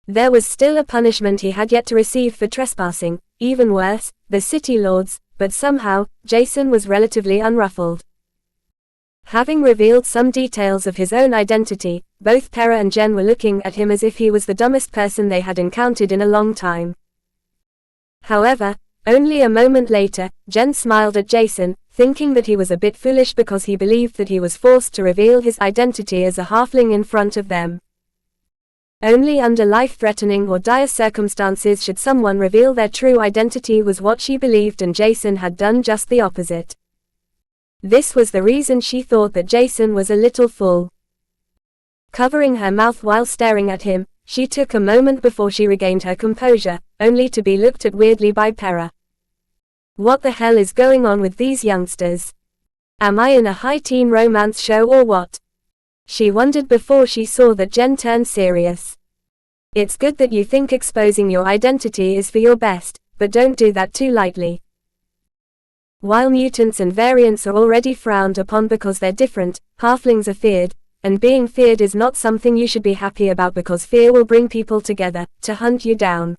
There was still a punishment he had yet to receive for trespassing, even worse, the City Lord's, but somehow, Jason was relatively unruffled. Having revealed some details of his own identity, both Pera and Jen were looking at him as if he was the dumbest person they had encountered in a long time. However, only a moment later, Jen smiled at Jason, thinking that he was a bit foolish because he believed that he was forced to reveal his identity as a halfling in front of them. Only under life-threatening or dire circumstances should someone reveal their true identity was what she believed, and Jason had done just the opposite. This was the reason she thought that Jason was a little fool. Covering her mouth while staring at him, she took a moment before she regained her composure, only to be looked at weirdly by Pera. What the hell is going on with these youngsters? Am I in a high-teen romance show or what? She wondered before she saw that Jen turned serious. It's good that you think exposing your identity is for your best, but don't do that too lightly. While mutants and variants are already frowned upon because they're different, halflings are feared, and being feared is not something you should be happy about because fear will bring people together, to hunt you down.